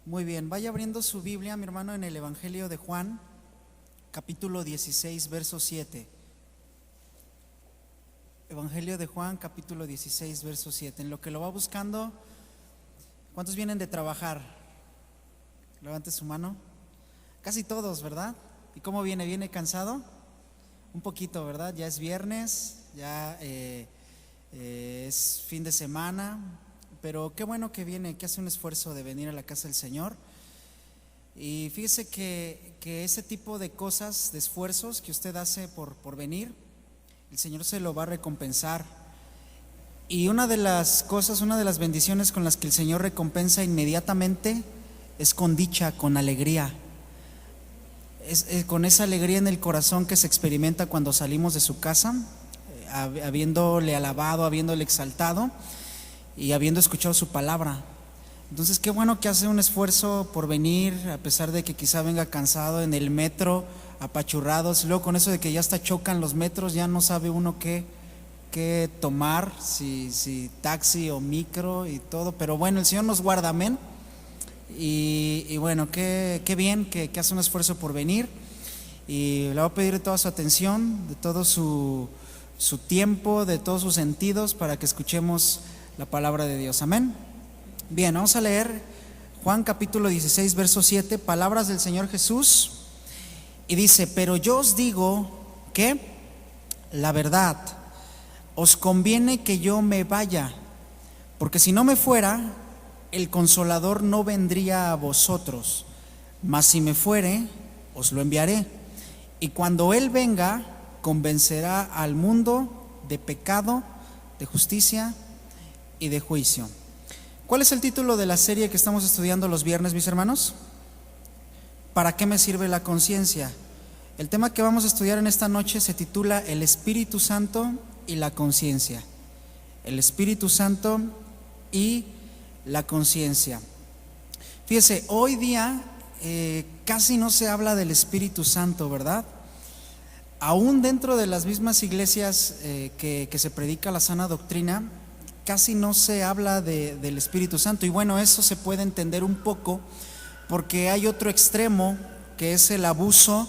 Muy bien, vaya abriendo su Biblia, mi hermano, en el Evangelio de Juan, capítulo 16, verso 7. Evangelio de Juan, capítulo 16, verso 7. En lo que lo va buscando, ¿cuántos vienen de trabajar? Levante su mano. Casi todos, ¿verdad? ¿Y cómo viene? ¿Viene cansado? Un poquito, ¿verdad? Ya es viernes, ya es fin de semana, pero qué bueno que viene, que hace un esfuerzo de venir a la casa del Señor. Y fíjese que ese tipo de cosas, de esfuerzos que usted hace por venir, el Señor se lo va a recompensar. Y una de las cosas, una de las bendiciones con las que el Señor recompensa inmediatamente es con dicha, con alegría. Es con esa alegría en el corazón que se experimenta cuando salimos de su casa, habiéndole alabado, habiéndole exaltado y habiendo escuchado su palabra. Entonces qué bueno que hace un esfuerzo por venir, a pesar de que quizá venga cansado en el metro, apachurrados. Luego con eso de que ya hasta chocan los metros, ya no sabe uno qué tomar, si taxi o micro y todo. Pero bueno, el Señor nos guarda, amén. Y bueno, qué bien que hace un esfuerzo por venir. Y le voy a pedir toda su atención, de todo su tiempo, de todos sus sentidos, para que escuchemos la palabra de Dios, amén. Bien, vamos a leer Juan capítulo 16, verso 7, palabras del Señor Jesús. Y dice: pero yo os digo que la verdad, os conviene que yo me vaya, porque si no me fuera, el Consolador no vendría a vosotros, mas si me fuere, os lo enviaré. Y cuando Él venga, convencerá al mundo de pecado, de justicia y de juicio. ¿Cuál es el título de la serie que estamos estudiando los viernes, mis hermanos? ¿Para qué me sirve la conciencia? El tema que vamos a estudiar en esta noche se titula El Espíritu Santo y la conciencia. El Espíritu Santo y la conciencia. Fíjese, hoy día casi no se habla del Espíritu Santo, ¿verdad? Aún dentro de las mismas iglesias que se predica la sana doctrina, casi no se habla del Espíritu Santo. Y bueno, eso se puede entender un poco porque hay otro extremo, que es el abuso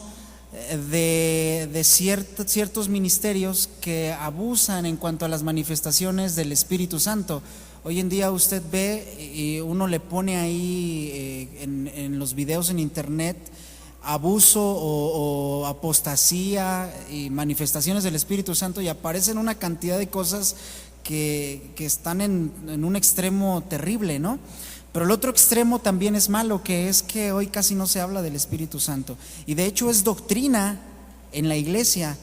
de ciertos ministerios que abusan en cuanto a las manifestaciones del Espíritu Santo. Hoy en día usted ve y uno le pone ahí en los videos en internet abuso o apostasía y manifestaciones del Espíritu Santo, y aparecen una cantidad de cosas que están en un extremo terrible, ¿no? Pero el otro extremo también es malo, que es que hoy casi no se habla del Espíritu Santo. Y de hecho es doctrina en la iglesia.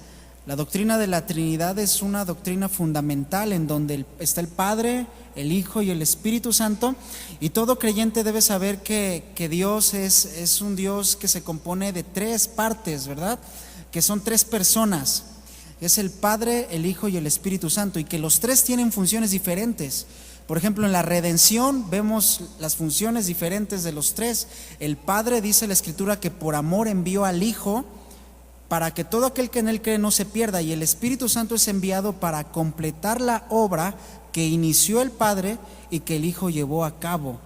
La doctrina de la Trinidad es una doctrina fundamental en donde está el Padre, el Hijo y el Espíritu Santo. Y todo creyente debe saber que Dios es un Dios que se compone de tres partes, ¿verdad? Que son tres personas. Es el Padre, el Hijo y el Espíritu Santo, y que los tres tienen funciones diferentes. Por ejemplo, en la redención vemos las funciones diferentes de los tres. El Padre, dice la Escritura, que por amor envió al Hijo para que todo aquel que en Él cree no se pierda, y el Espíritu Santo es enviado para completar la obra que inició el Padre y que el Hijo llevó a cabo.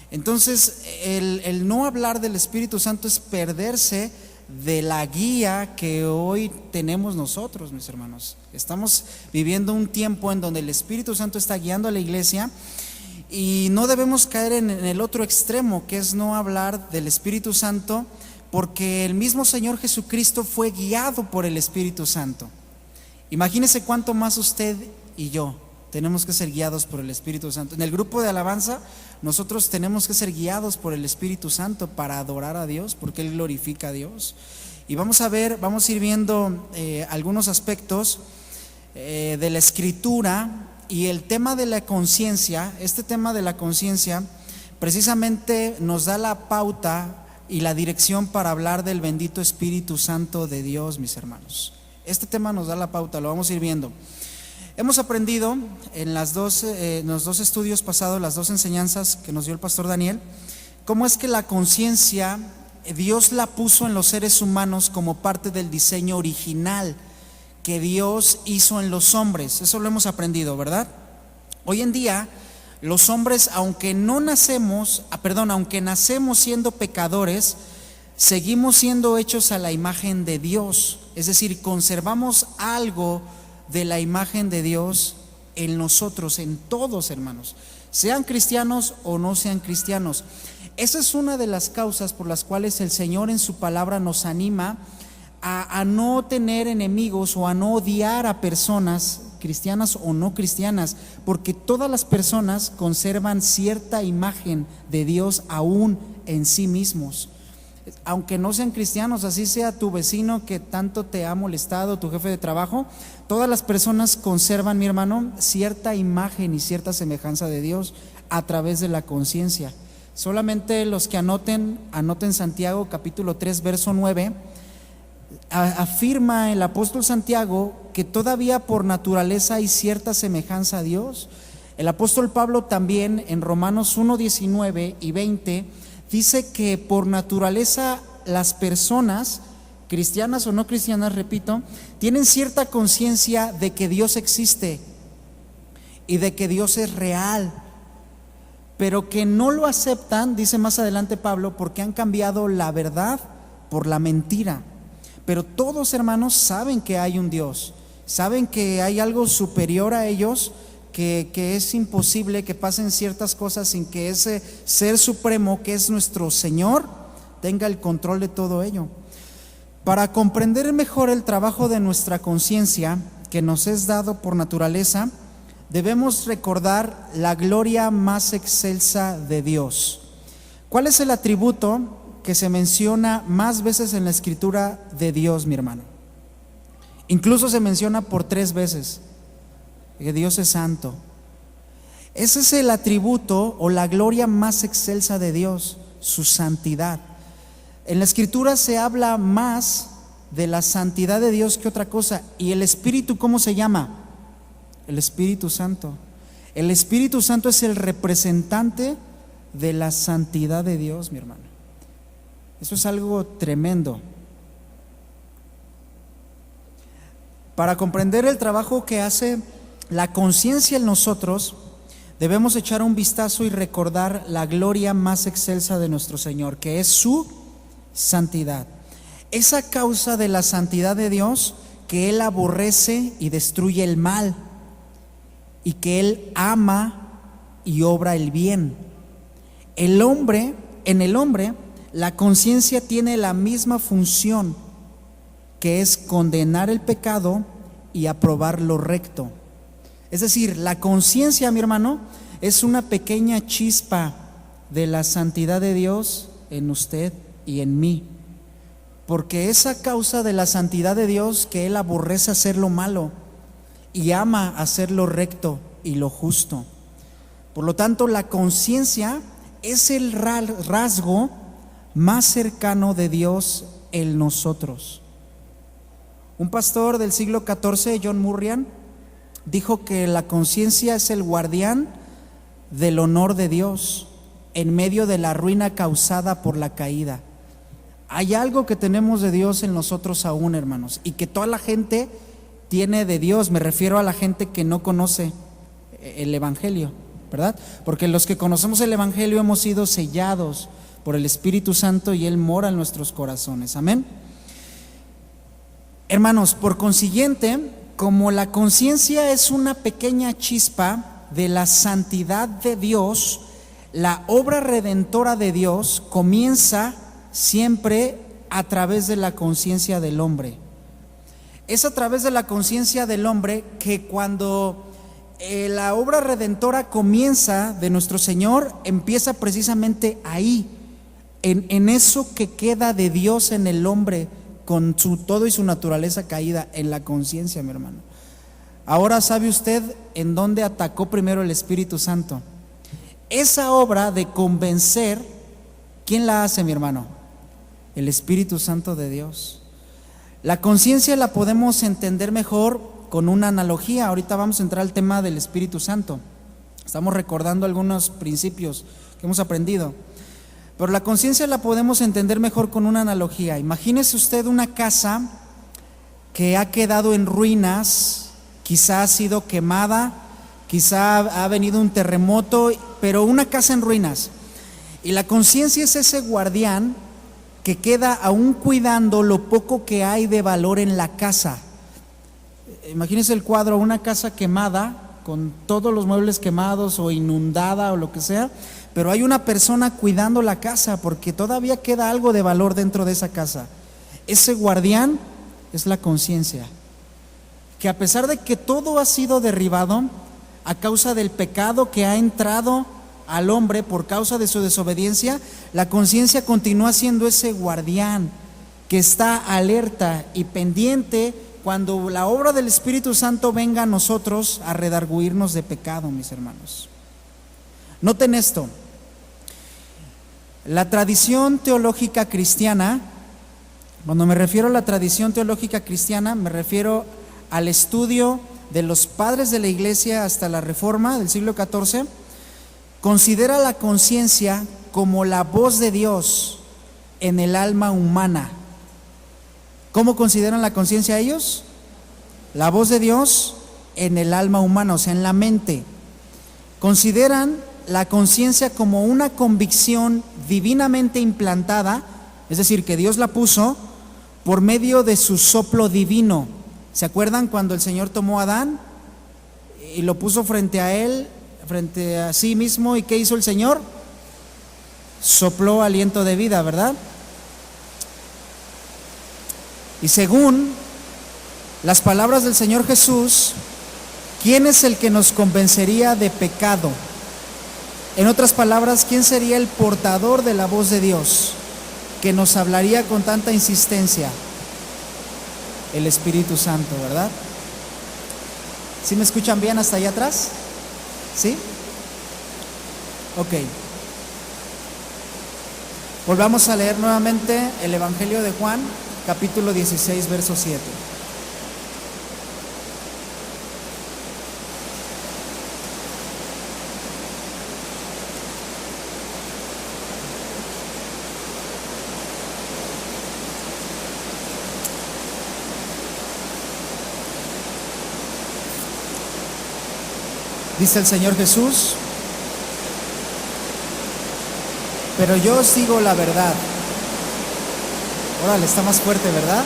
Entonces, el no hablar del Espíritu Santo es perderse de la guía que hoy tenemos nosotros, mis hermanos. Estamos viviendo un tiempo en donde el Espíritu Santo está guiando a la iglesia, y no debemos caer en el otro extremo, que es no hablar del Espíritu Santo, porque el mismo Señor Jesucristo fue guiado por el Espíritu Santo. Imagínese cuánto más usted y yo tenemos que ser guiados por el Espíritu Santo. En el grupo de alabanza nosotros tenemos que ser guiados por el Espíritu Santo para adorar a Dios, porque Él glorifica a Dios. Y vamos a ir viendo algunos aspectos de la Escritura. Y el tema de la conciencia, este tema de la conciencia precisamente nos da la pauta y la dirección para hablar del bendito Espíritu Santo de Dios, mis hermanos. Este tema nos da la pauta, lo vamos a ir viendo. Hemos aprendido en los dos estudios pasados, las dos enseñanzas que nos dio el pastor Daniel, cómo es que la conciencia Dios la puso en los seres humanos como parte del diseño original que Dios hizo en los hombres. Eso lo hemos aprendido, ¿verdad? Hoy en día Los hombres, aunque nacemos siendo pecadores, seguimos siendo hechos a la imagen de Dios. Es decir, conservamos algo de la imagen de Dios en nosotros, en todos, hermanos, sean cristianos o no sean cristianos. Esa es una de las causas por las cuales el Señor en su palabra nos anima a no tener enemigos o a no odiar a personas cristianas o no cristianas, porque todas las personas conservan cierta imagen de Dios aún en sí mismos, aunque no sean cristianos. Así sea tu vecino que tanto te ha molestado, tu jefe de trabajo, todas las personas conservan, mi hermano, cierta imagen y cierta semejanza de Dios a través de la conciencia. Solamente los que anoten Santiago capítulo 3 verso 9. Afirma el apóstol Santiago que todavía por naturaleza hay cierta semejanza a Dios. El apóstol Pablo también en Romanos 1, 19 y 20 dice que por naturaleza las personas, cristianas o no cristianas, repito, tienen cierta conciencia de que Dios existe y de que Dios es real, pero que no lo aceptan, dice más adelante Pablo, porque han cambiado la verdad por la mentira. Pero todos, hermanos, saben que hay un Dios, saben que hay algo superior a ellos, que es imposible que pasen ciertas cosas sin que ese ser supremo, que es nuestro Señor, tenga el control de todo ello. Para comprender mejor el trabajo de nuestra conciencia, que nos es dado por naturaleza, debemos recordar la gloria más excelsa de Dios. ¿Cuál es el atributo que se menciona más veces en la escritura de Dios, mi hermano? Incluso se menciona por 3 veces, que Dios es santo. Ese es el atributo o la gloria más excelsa de Dios, su santidad. En la escritura se habla más de la santidad de Dios que otra cosa. ¿Y el Espíritu cómo se llama? El Espíritu Santo. El Espíritu Santo es el representante de la santidad de Dios, mi hermano. Eso es algo tremendo. Para comprender el trabajo que hace la conciencia en nosotros, debemos echar un vistazo y recordar la gloria más excelsa de nuestro Señor, que es su santidad. Esa causa de la santidad de Dios, que Él aborrece y destruye el mal, y que Él ama y obra el bien. En el hombre, la conciencia tiene la misma función, que es condenar el pecado y aprobar lo recto. Es decir, la conciencia, mi hermano, es una pequeña chispa de la santidad de Dios en usted y en mí, porque esa causa de la santidad de Dios, que Él aborrece hacer lo malo y ama hacer lo recto y lo justo. Por lo tanto, la conciencia es el rasgo más cercano de Dios en nosotros. Un pastor del siglo XIV, John Murray, dijo que la conciencia es el guardián del honor de Dios en medio de la ruina causada por la caída. Hay algo que tenemos de Dios en nosotros aún, hermanos, y que toda la gente tiene de Dios. Me refiero a la gente que no conoce el Evangelio, ¿verdad? Porque los que conocemos el Evangelio hemos sido sellados por el Espíritu Santo y Él mora en nuestros corazones. Amén. Hermanos, por consiguiente, como la conciencia es una pequeña chispa de la santidad de Dios, la obra redentora de Dios comienza siempre a través de la conciencia del hombre. Es a través de la conciencia del hombre que cuando la obra redentora comienza de nuestro Señor, empieza precisamente ahí, en eso que queda de Dios en el hombre, con su todo y su naturaleza caída, en la conciencia, mi hermano. Ahora, ¿sabe usted en dónde atacó primero el Espíritu Santo? Esa obra de convencer, ¿quién la hace, mi hermano? El Espíritu Santo de Dios. La conciencia la podemos entender mejor con una analogía. Ahorita vamos a entrar al tema del Espíritu Santo. Estamos recordando algunos principios que hemos aprendido. Pero la conciencia la podemos entender mejor con una analogía. Imagínese usted una casa que ha quedado en ruinas, quizá ha sido quemada, quizá ha venido un terremoto, pero una casa en ruinas. Y la conciencia es ese guardián que queda aún cuidando lo poco que hay de valor en la casa. Imagínense el cuadro, una casa quemada, con todos los muebles quemados o inundada o lo que sea, pero hay una persona cuidando la casa porque todavía queda algo de valor dentro de esa casa. Ese guardián es la conciencia, que a pesar de que todo ha sido derribado a causa del pecado que ha entrado al hombre por causa de su desobediencia, la conciencia continúa siendo ese guardián que está alerta y pendiente cuando la obra del Espíritu Santo venga a nosotros a redarguirnos de pecado, mis hermanos. Noten esto: la tradición teológica cristiana, cuando me refiero a la tradición teológica cristiana, me refiero al estudio de los padres de la iglesia hasta la Reforma del siglo XIV, considera la conciencia como la voz de Dios en el alma humana. ¿Cómo consideran la conciencia ellos? La voz de Dios en el alma humana, o sea, en la mente. Consideran la conciencia como una convicción divinamente implantada, es decir, que Dios la puso por medio de su soplo divino. ¿Se acuerdan cuando el Señor tomó a Adán y lo puso frente a él, frente a sí mismo? ¿Y qué hizo el Señor? Sopló aliento de vida, ¿verdad? Y según las palabras del Señor Jesús, ¿quién es el que nos convencería de pecado? En otras palabras, ¿quién sería el portador de la voz de Dios que nos hablaría con tanta insistencia? El Espíritu Santo, ¿verdad? ¿Sí me escuchan bien hasta allá atrás? ¿Sí? Ok. Volvamos a leer nuevamente el Evangelio de Juan, capítulo 16, verso 7. Dice el Señor Jesús: pero yo os digo la verdad. Órale, está más fuerte, ¿verdad?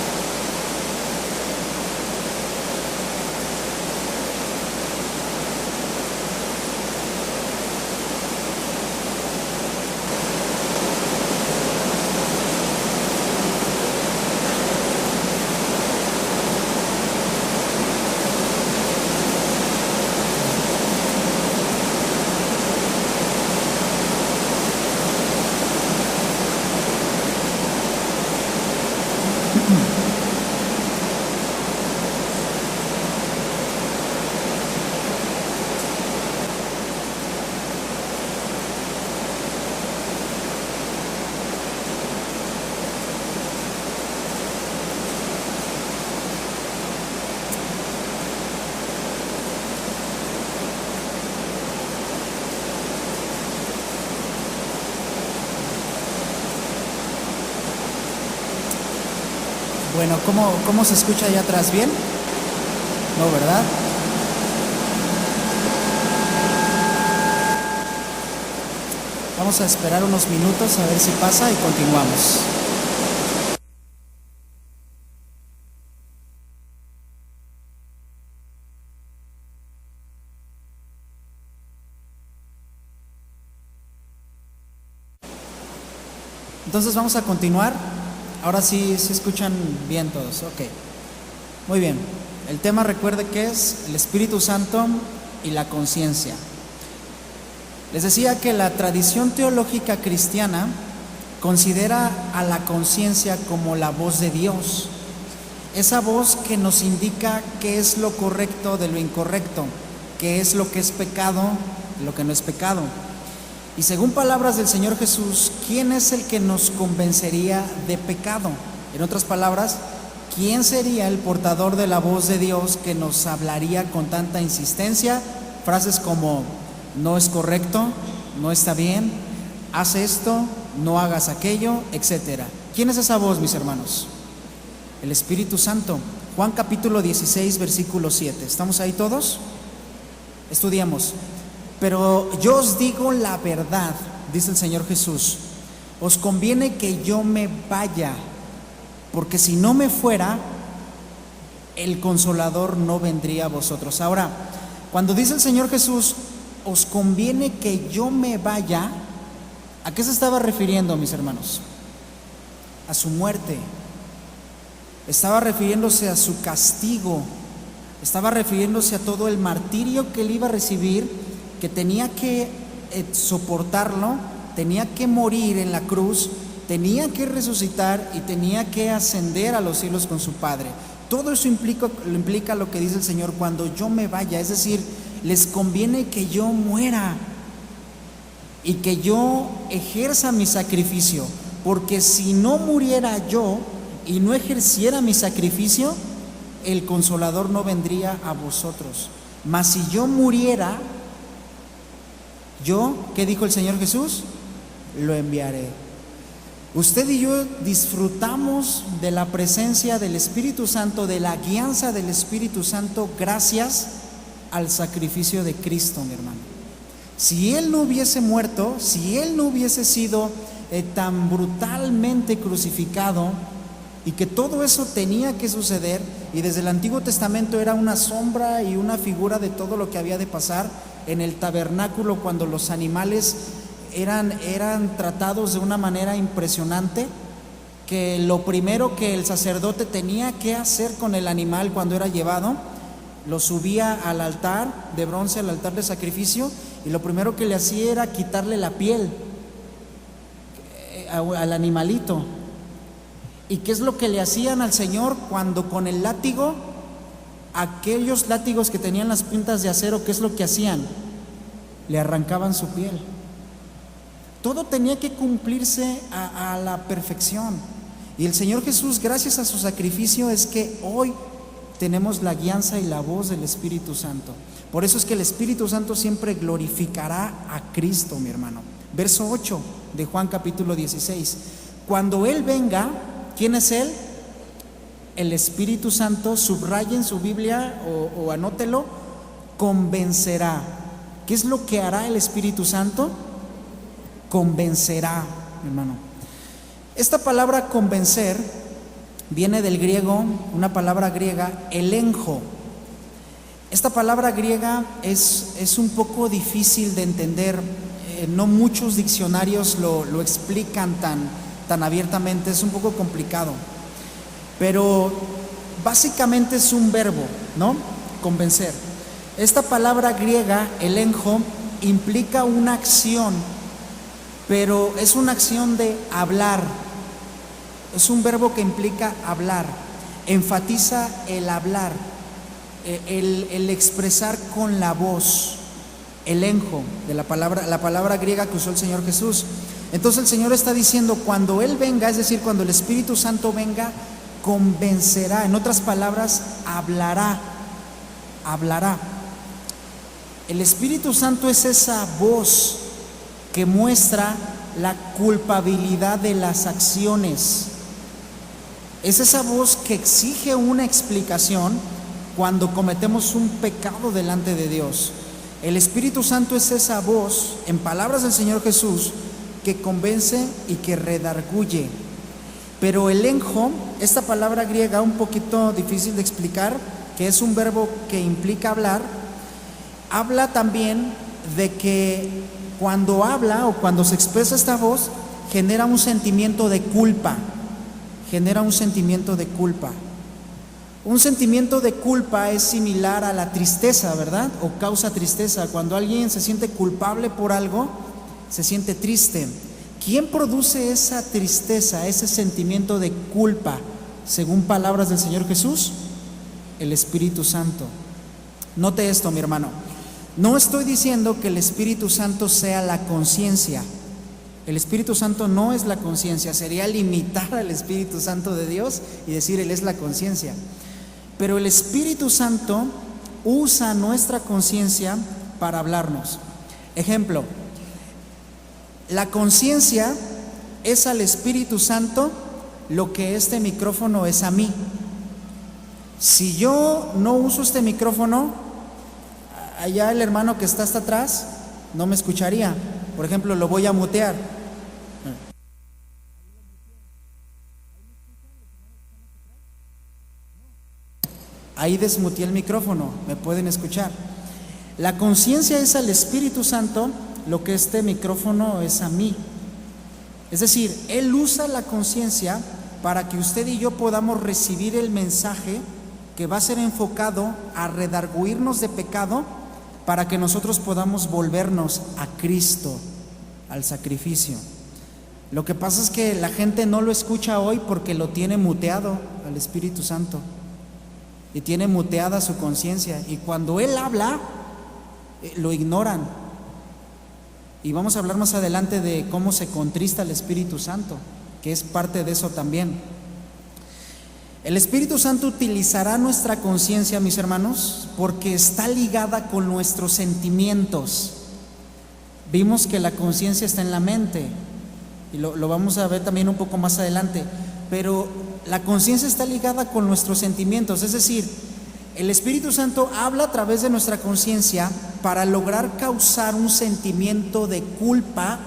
Bueno, ¿cómo se escucha allá atrás? ¿Bien? No, ¿verdad? Vamos a esperar unos minutos a ver si pasa y continuamos. Entonces vamos a continuar. Ahora sí se escuchan bien todos. Ok. Muy bien. El tema, recuerde que es el Espíritu Santo y la conciencia. Les decía que la tradición teológica cristiana considera a la conciencia como la voz de Dios. Esa voz que nos indica qué es lo correcto de lo incorrecto, qué es lo que es pecado, de lo que no es pecado. Y según palabras del Señor Jesús, ¿quién es el que nos convencería de pecado? En otras palabras, ¿quién sería el portador de la voz de Dios que nos hablaría con tanta insistencia? Frases como: no es correcto, no está bien, haz esto, no hagas aquello, etc. ¿Quién es esa voz, mis hermanos? El Espíritu Santo. Juan capítulo 16, versículo 7. ¿Estamos ahí todos? Estudiamos. Pero yo os digo la verdad, dice el Señor Jesús, os conviene que yo me vaya, porque si no me fuera, el Consolador no vendría a vosotros. Ahora, cuando dice el Señor Jesús, os conviene que yo me vaya, ¿a qué se estaba refiriendo, mis hermanos? A su muerte. Estaba refiriéndose a su castigo. Estaba refiriéndose a todo el martirio que él iba a recibir, que tenía que soportarlo, tenía que morir en la cruz, tenía que resucitar y tenía que ascender a los cielos con su Padre. Todo eso implica lo que dice el Señor, cuando yo me vaya, es decir, les conviene que yo muera y que yo ejerza mi sacrificio, porque si no muriera yo y no ejerciera mi sacrificio, el Consolador no vendría a vosotros. Mas si yo muriera, yo, ¿qué dijo el Señor Jesús? Lo enviaré. Usted y yo disfrutamos de la presencia del Espíritu Santo, de la guianza del Espíritu Santo, gracias al sacrificio de Cristo, mi hermano. Si Él no hubiese muerto, si Él no hubiese sido tan brutalmente crucificado, y que todo eso tenía que suceder, y desde el Antiguo Testamento era una sombra y una figura de todo lo que había de pasar en el tabernáculo, cuando los animales eran tratados de una manera impresionante, que lo primero que el sacerdote tenía que hacer con el animal cuando era llevado, lo subía al altar de bronce, al altar de sacrificio, y lo primero que le hacía era quitarle la piel al animalito. ¿Y qué es lo que le hacían al Señor cuando con el látigo, aquellos látigos que tenían las puntas de acero, qué es lo que hacían? Le arrancaban su piel. Todo tenía que cumplirse a la perfección. Y el Señor Jesús, gracias a su sacrificio, es que hoy tenemos la guianza y la voz del Espíritu Santo. Por eso es que el Espíritu Santo siempre glorificará a Cristo, mi hermano. Verso 8 de Juan capítulo 16. Cuando Él venga, ¿quién es Él? El Espíritu Santo, subrayen su Biblia o anótelo, convencerá. ¿Qué es lo que hará el Espíritu Santo? Convencerá, hermano. Esta palabra convencer viene del griego, una palabra griega, elenjo. Esta palabra griega es un poco difícil de entender, no muchos diccionarios lo explican tan abiertamente, es un poco complicado, pero básicamente es un verbo, ¿no? Convencer. Esta palabra griega, elenjo, implica una acción, pero es una acción de hablar. Es un verbo que implica hablar, enfatiza el hablar, el expresar con la voz. Elenjo, de la palabra griega que usó el Señor Jesús. Entonces el Señor está diciendo, cuando Él venga, es decir, cuando el Espíritu Santo venga, convencerá. En otras palabras, hablará. El Espíritu Santo es esa voz que muestra la culpabilidad de las acciones. Es esa voz que exige una explicación cuando cometemos un pecado delante de Dios. El Espíritu Santo es esa voz, en palabras del Señor Jesús, que convence y que redarguye. Pero elenjo, esta palabra griega un poquito difícil de explicar, que es un verbo que implica hablar, habla también de que cuando habla o cuando se expresa esta voz, genera un sentimiento de culpa. Genera un sentimiento de culpa. Un sentimiento de culpa es similar a la tristeza, ¿verdad? O causa tristeza. Cuando alguien se siente culpable por algo, se siente triste. ¿Quién produce esa tristeza, ese sentimiento de culpa? Según palabras del Señor Jesús, el Espíritu Santo. Note esto, mi hermano. No estoy diciendo que el Espíritu Santo sea la conciencia. El Espíritu Santo no es la conciencia. Sería limitar al Espíritu Santo de Dios y decir Él es la conciencia. Pero el Espíritu Santo usa nuestra conciencia para hablarnos. Ejemplo, la conciencia es al Espíritu Santo lo que este micrófono es a mí. Si yo no uso este micrófono, allá el hermano que está hasta atrás no me escucharía. Por ejemplo, lo voy a mutear. Ahí desmuteé el micrófono, me pueden escuchar. La conciencia es al Espíritu Santo lo que este micrófono es a mí. Es decir, Él usa la conciencia para que usted y yo podamos recibir el mensaje que va a ser enfocado a redarguirnos de pecado, para que nosotros podamos volvernos a Cristo, al sacrificio. Lo que pasa es que la gente no lo escucha hoy porque lo tiene muteado al Espíritu Santo y tiene muteada su conciencia, y cuando Él habla lo ignoran. Y vamos a hablar más adelante de cómo se contrista el Espíritu Santo, que es parte de eso también. El Espíritu Santo utilizará nuestra conciencia, mis hermanos, porque está ligada con nuestros sentimientos. Vimos que la conciencia está en la mente, y lo vamos a ver también un poco más adelante, pero la conciencia está ligada con nuestros sentimientos. Es decir, el Espíritu Santo habla a través de nuestra conciencia para lograr causar un sentimiento de culpa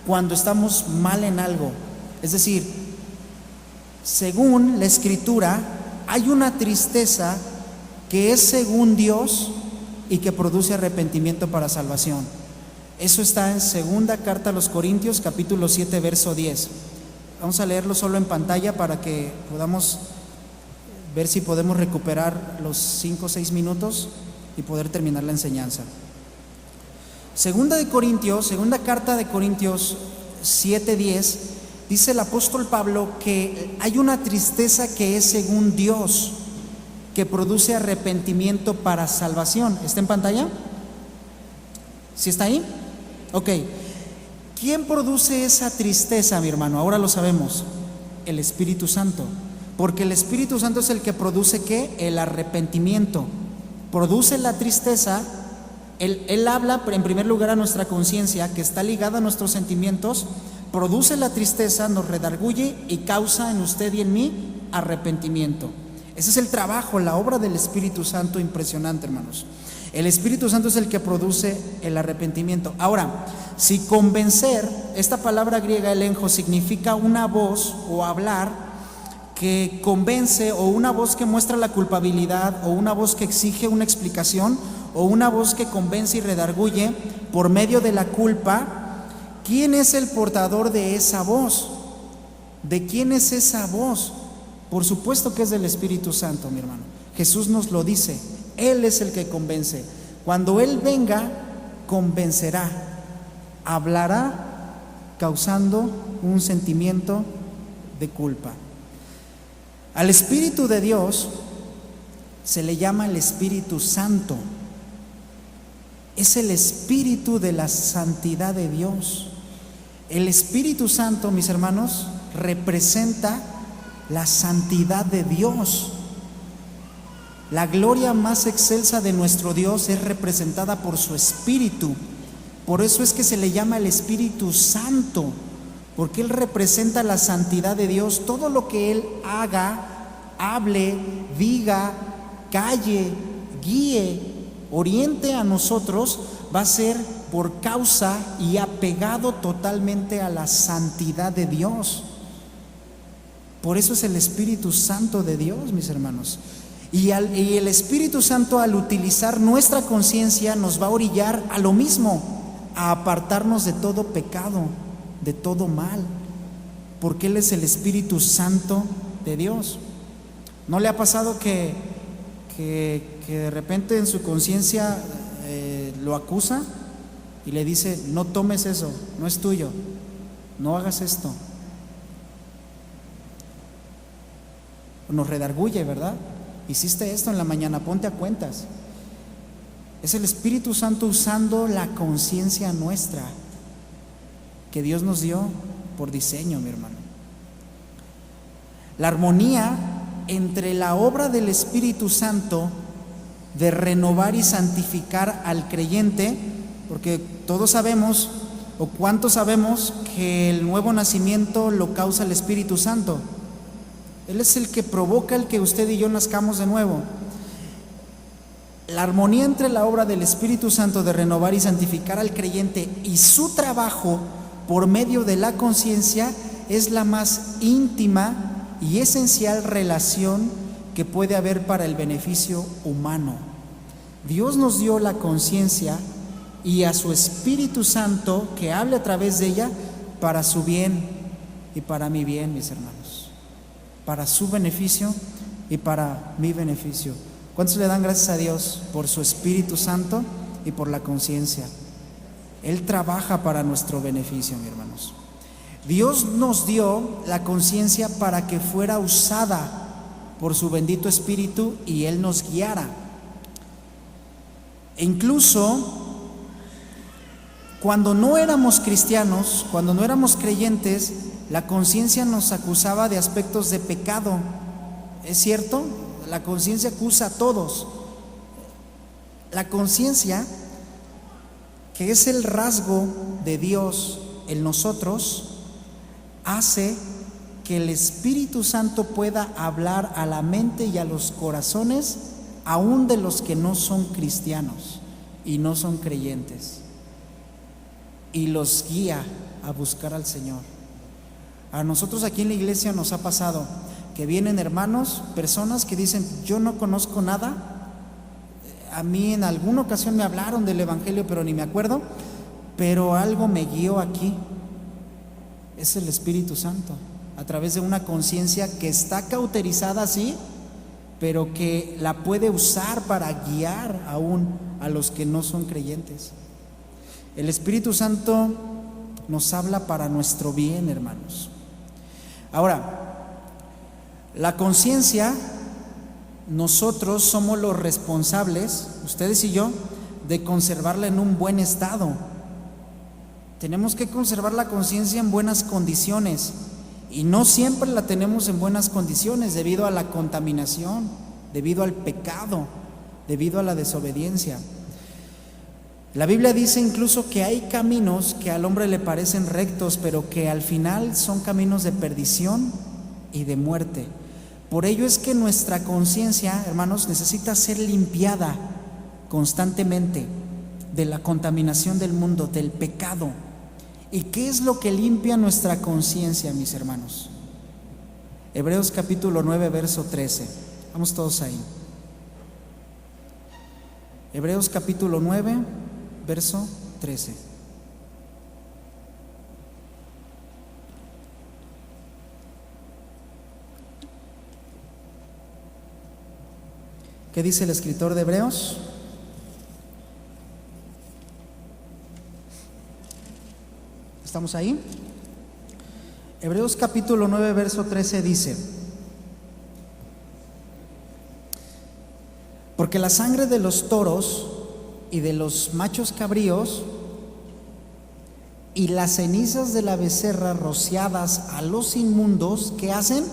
cuando estamos mal en algo. Es decir, según la Escritura, hay una tristeza que es según Dios y que produce arrepentimiento para salvación. Eso está en segunda carta a los Corintios, capítulo 7, verso 10. Vamos a leerlo solo en pantalla para que podamos ver si podemos recuperar los 5 o 6 minutos y poder terminar la enseñanza. Segunda carta de Corintios 7:10, dice el apóstol Pablo que hay una tristeza que es según Dios, que produce arrepentimiento para salvación. ¿Está en pantalla? ¿Sí está ahí? Ok. ¿Quién produce esa tristeza, mi hermano? Ahora lo sabemos. El Espíritu Santo. Porque el Espíritu Santo es el que produce ¿qué? El arrepentimiento. Produce la tristeza. Él habla en primer lugar a nuestra conciencia, que está ligada a nuestros sentimientos. Produce la tristeza, nos redarguye y causa en usted y en mí arrepentimiento. Ese es el trabajo, la obra del Espíritu Santo, impresionante, hermanos. El Espíritu Santo es el que produce el arrepentimiento. Ahora, si convencer, esta palabra griega elenjo significa una voz o hablar que convence, o una voz que muestra la culpabilidad, o una voz que exige una explicación, o una voz que convence y redarguye por medio de la culpa. ¿Quién es el portador de esa voz? ¿De quién es esa voz? Por supuesto que es del Espíritu Santo, mi hermano. Jesús nos lo dice. Él es el que convence. Cuando Él venga, convencerá, hablará causando un sentimiento de culpa. Al Espíritu de Dios se le llama el Espíritu Santo. Es el Espíritu de la santidad de Dios. El Espíritu Santo, mis hermanos, representa la santidad de Dios. La gloria más excelsa de nuestro Dios es representada por su Espíritu. Por eso es que se le llama el Espíritu Santo, porque Él representa la santidad de Dios. Todo lo que Él haga, hable, diga, calle, guíe, oriente a nosotros, va a ser por causa y apegado totalmente a la santidad de Dios. Por eso es el Espíritu Santo de Dios, mis hermanos. Y el Espíritu Santo, al utilizar nuestra conciencia, nos va a orillar a lo mismo, a apartarnos de todo pecado, de todo mal, porque Él es el Espíritu Santo de Dios. ¿No le ha pasado que de repente en su conciencia lo acusa y le dice: no tomes eso, no es tuyo, no hagas esto? Nos redarguye, ¿verdad? Hiciste esto en la mañana, ponte a cuentas. Es el Espíritu Santo usando la conciencia nuestra que Dios nos dio por diseño, mi hermano. La armonía entre la obra del Espíritu Santo de renovar y santificar al creyente, porque todos sabemos, o cuántos sabemos, que el nuevo nacimiento lo causa el Espíritu Santo. Él es el que provoca el que usted y yo nazcamos de nuevo. La armonía entre la obra del Espíritu Santo de renovar y santificar al creyente y su trabajo por medio de la conciencia es la más íntima y esencial relación que puede haber para el beneficio humano. Dios nos dio la conciencia y a su Espíritu Santo que hable a través de ella para su bien y para mi bien, mis hermanos, para su beneficio y para mi beneficio. ¿Cuántos le dan gracias a Dios por su Espíritu Santo y por la conciencia? Él trabaja para nuestro beneficio, mis hermanos. Dios nos dio la conciencia para que fuera usada por su bendito Espíritu y Él nos guiara. E incluso cuando no éramos cristianos, cuando no éramos creyentes, la conciencia nos acusaba de aspectos de pecado. ¿Es cierto? La conciencia acusa a todos. La conciencia, que es el rasgo de Dios en nosotros, hace que el Espíritu Santo pueda hablar a la mente y a los corazones, aún de los que no son cristianos y no son creyentes, y los guía a buscar al Señor. A nosotros aquí en la iglesia nos ha pasado que vienen hermanos, personas que dicen: yo no conozco nada, a mí en alguna ocasión me hablaron del Evangelio pero ni me acuerdo, pero algo me guió aquí. Es el Espíritu Santo, a través de una conciencia que está cauterizada, sí, pero que la puede usar para guiar aún a los que no son creyentes. El Espíritu Santo nos habla para nuestro bien, hermanos. Ahora, la conciencia, nosotros somos los responsables, ustedes y yo, de conservarla en un buen estado. Tenemos que conservar la conciencia en buenas condiciones, y no siempre la tenemos en buenas condiciones debido a la contaminación, debido al pecado, debido a la desobediencia. La Biblia dice incluso que hay caminos que al hombre le parecen rectos, pero que al final son caminos de perdición y de muerte. Por ello es que nuestra conciencia, hermanos, necesita ser limpiada constantemente de la contaminación del mundo, del pecado. ¿Y qué es lo que limpia nuestra conciencia, mis hermanos? Hebreos capítulo 9, verso 13. Vamos todos ahí. Hebreos capítulo 9, verso 13. ¿Qué dice el escritor de Hebreos? ¿Estamos ahí? Hebreos capítulo 9, verso 13 dice: porque la sangre de los toros y de los machos cabríos y las cenizas de la becerra rociadas a los inmundos, ¿qué hacen?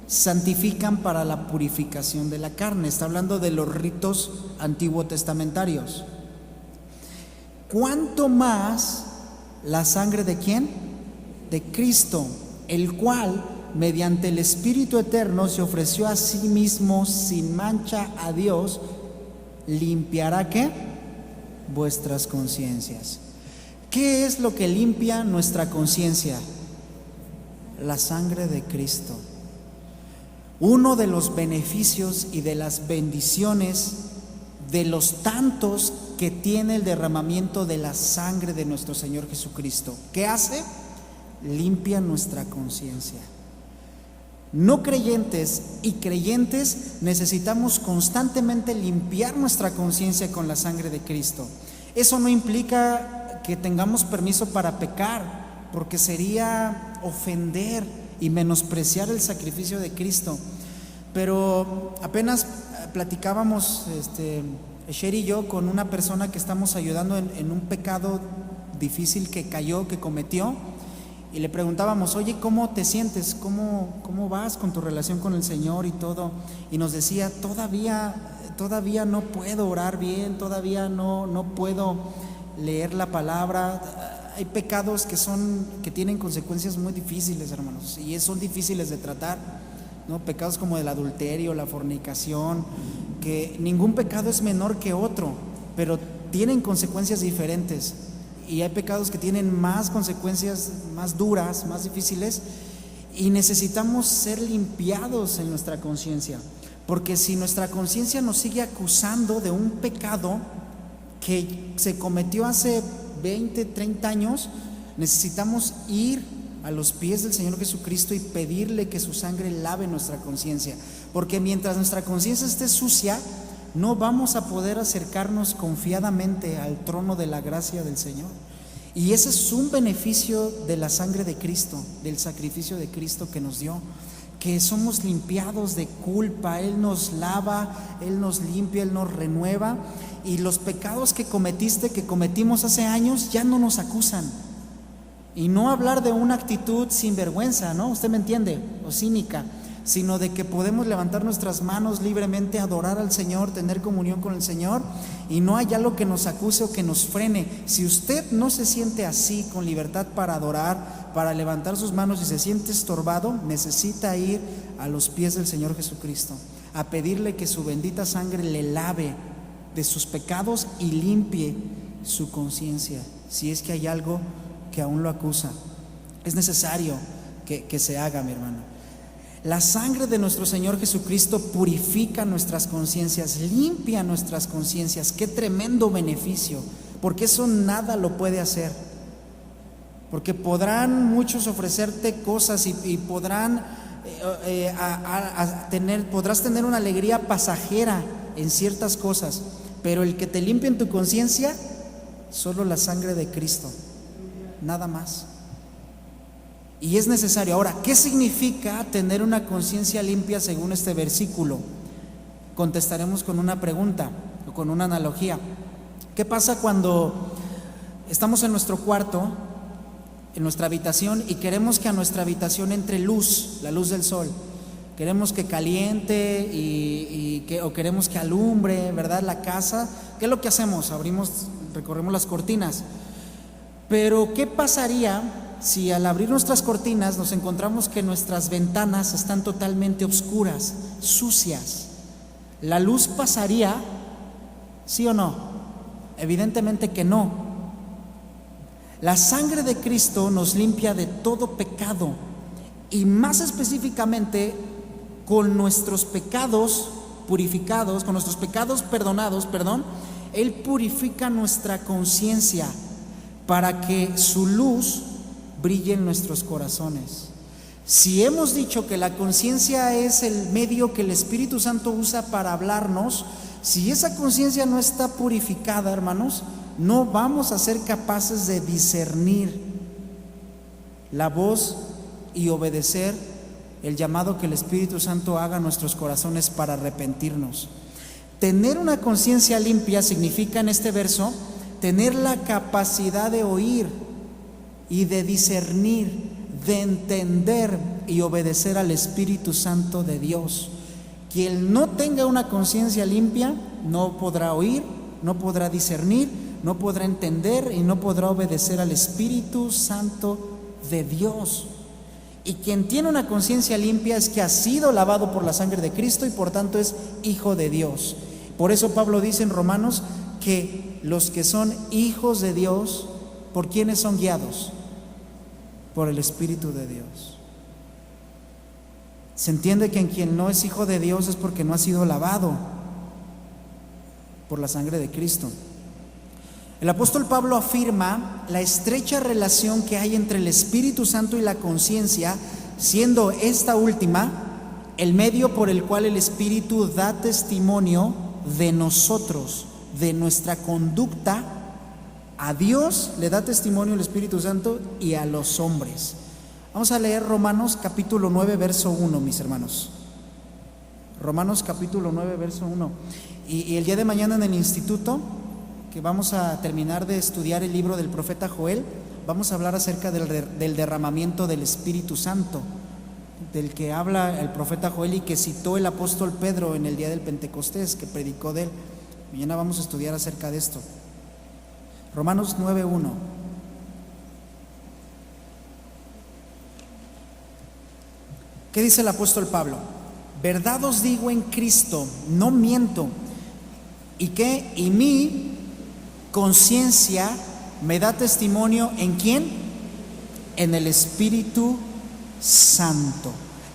Santifican para la purificación de la carne. Está hablando de los ritos antiguo testamentarios. ¿Cuánto más la sangre de quién? De Cristo, el cual mediante el Espíritu Eterno se ofreció a sí mismo sin mancha a Dios, limpiará ¿qué? Vuestras conciencias. ¿Qué es lo que limpia nuestra conciencia? La sangre de Cristo. Uno de los beneficios y de las bendiciones, de los tantos que tiene el derramamiento de la sangre de nuestro Señor Jesucristo, ¿qué hace? Limpia nuestra conciencia. No creyentes y creyentes necesitamos constantemente limpiar nuestra conciencia con la sangre de Cristo. Eso no implica que tengamos permiso para pecar, porque sería ofender y menospreciar el sacrificio de Cristo. Pero apenas platicábamos Sher y yo con una persona que estamos ayudando en un pecado difícil que cayó, que cometió, y le preguntábamos: oye, ¿cómo te sientes? ¿Cómo vas con tu relación con el Señor y todo? Y nos decía: todavía no puedo orar bien, todavía no puedo leer la palabra. Hay pecados que tienen consecuencias muy difíciles, hermanos, y son difíciles de tratar. ¿no? Pecados como el adulterio, la fornicación, que ningún pecado es menor que otro, pero tienen consecuencias diferentes. Y hay pecados que tienen más consecuencias, más duras, más difíciles, y necesitamos ser limpiados en nuestra conciencia. Porque si nuestra conciencia nos sigue acusando de un pecado que se cometió hace 20, 30 años, necesitamos ir a los pies del Señor Jesucristo y pedirle que su sangre lave nuestra conciencia. Porque mientras nuestra conciencia esté sucia, no vamos a poder acercarnos confiadamente al trono de la gracia del Señor. Y ese es un beneficio de la sangre de Cristo, del sacrificio de Cristo que nos dio, que somos limpiados de culpa. Él nos lava, Él nos limpia, Él nos renueva, y los pecados que cometimos hace años ya no nos acusan. Y no hablar de una actitud sin vergüenza, ¿no? Usted me entiende, o cínica, sino de que podemos levantar nuestras manos libremente, adorar al Señor, tener comunión con el Señor, y no hay algo que nos acuse o que nos frene. Si usted no se siente así, con libertad para adorar, para levantar sus manos, y se siente estorbado, necesita ir a los pies del Señor Jesucristo, a pedirle que su bendita sangre le lave de sus pecados y limpie su conciencia, si es que hay algo que aún lo acusa. Es necesario que se haga, mi hermano. La sangre de nuestro Señor Jesucristo purifica nuestras conciencias, limpia nuestras conciencias. Qué tremendo beneficio, porque eso nada lo puede hacer. Porque podrán muchos ofrecerte cosas y podrán podrás tener una alegría pasajera en ciertas cosas, pero el que te limpie en tu conciencia, solo la sangre de Cristo, nada más. Y es necesario. Ahora, ¿qué significa tener una conciencia limpia según este versículo? Contestaremos con una pregunta o con una analogía. ¿Qué pasa cuando estamos en nuestro cuarto, en nuestra habitación, y queremos que a nuestra habitación entre luz, la luz del sol? Queremos que caliente o queremos que alumbre, ¿verdad?, la casa. ¿Qué es lo que hacemos? Recorremos las cortinas. Pero ¿qué pasaría si al abrir nuestras cortinas nos encontramos que nuestras ventanas están totalmente oscuras, sucias? ¿La luz pasaría? ¿Sí o no? Evidentemente que no. La sangre de Cristo nos limpia de todo pecado, y más específicamente con nuestros pecados purificados, con nuestros pecados perdonados, Él purifica nuestra conciencia para que su luz brille en nuestros corazones. Si hemos dicho que la conciencia es el medio que el Espíritu Santo usa para hablarnos, si esa conciencia no está purificada, hermanos, no vamos a ser capaces de discernir la voz y obedecer el llamado que el Espíritu Santo haga a nuestros corazones para arrepentirnos. Tener una conciencia limpia significa, en este verso, tener la capacidad de oír y de discernir, de entender y obedecer al Espíritu Santo de Dios. Quien no tenga una conciencia limpia no podrá oír, no podrá discernir, no podrá entender y no podrá obedecer al Espíritu Santo de Dios. Y quien tiene una conciencia limpia es que ha sido lavado por la sangre de Cristo y por tanto es hijo de Dios. Por eso Pablo dice en Romanos que los que son hijos de Dios, ¿por quiénes son guiados? Por el Espíritu de Dios. Se entiende que en quien no es hijo de Dios es porque no ha sido lavado por la sangre de Cristo. El apóstol Pablo afirma la estrecha relación que hay entre el Espíritu Santo y la conciencia, siendo esta última el medio por el cual el Espíritu da testimonio de nosotros, de nuestra conducta. A Dios le da testimonio el Espíritu Santo y a los hombres. Vamos a leer Romanos capítulo 9, verso 1, mis hermanos. Romanos capítulo 9, verso 1. Y el día de mañana en el instituto, que vamos a terminar de estudiar el libro del profeta Joel, vamos a hablar acerca del derramamiento del Espíritu Santo, del que habla el profeta Joel y que citó el apóstol Pedro en el día del Pentecostés, que predicó de él. Mañana vamos a estudiar acerca de esto. Romanos 9:1. ¿Qué dice el apóstol Pablo? Verdad os digo en Cristo, no miento. ¿Y qué? Y mi conciencia me da testimonio, ¿en quién? En el Espíritu Santo.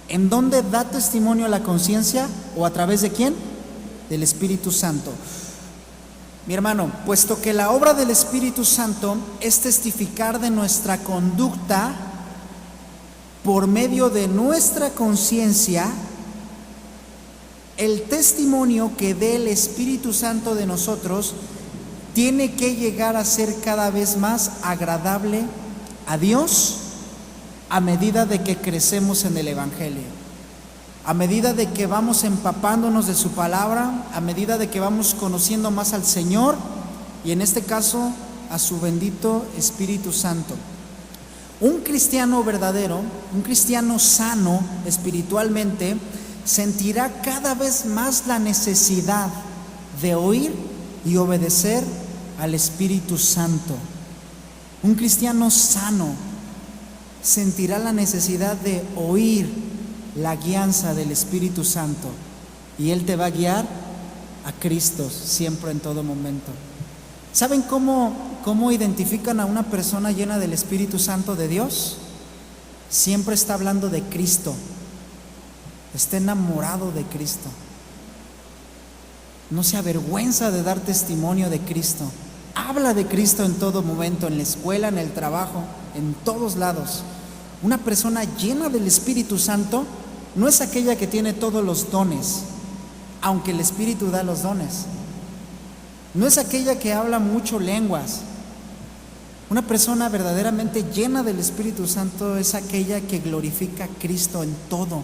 ¿En dónde da testimonio la conciencia? ¿O a través de quién? Del Espíritu Santo. Mi hermano, puesto que la obra del Espíritu Santo es testificar de nuestra conducta por medio de nuestra conciencia, el testimonio que dé el Espíritu Santo de nosotros tiene que llegar a ser cada vez más agradable a Dios a medida de que crecemos en el Evangelio, a medida de que vamos empapándonos de su palabra, a medida de que vamos conociendo más al Señor y en este caso a su bendito Espíritu Santo. Un cristiano verdadero, un cristiano sano espiritualmente, sentirá cada vez más la necesidad de oír y obedecer al Espíritu Santo. Un cristiano sano sentirá la necesidad de oír la guianza del Espíritu Santo y Él te va a guiar a Cristo siempre, en todo momento. ¿Saben cómo identifican a una persona llena del Espíritu Santo de Dios? Siempre está hablando de Cristo, está enamorado de Cristo, no se avergüenza de dar testimonio de Cristo, habla de Cristo en todo momento, en la escuela, en el trabajo, en todos lados. Una persona llena del Espíritu Santo no es aquella que tiene todos los dones, aunque el Espíritu da los dones. No es aquella que habla mucho lenguas. Una persona verdaderamente llena del Espíritu Santo es aquella que glorifica a Cristo en todo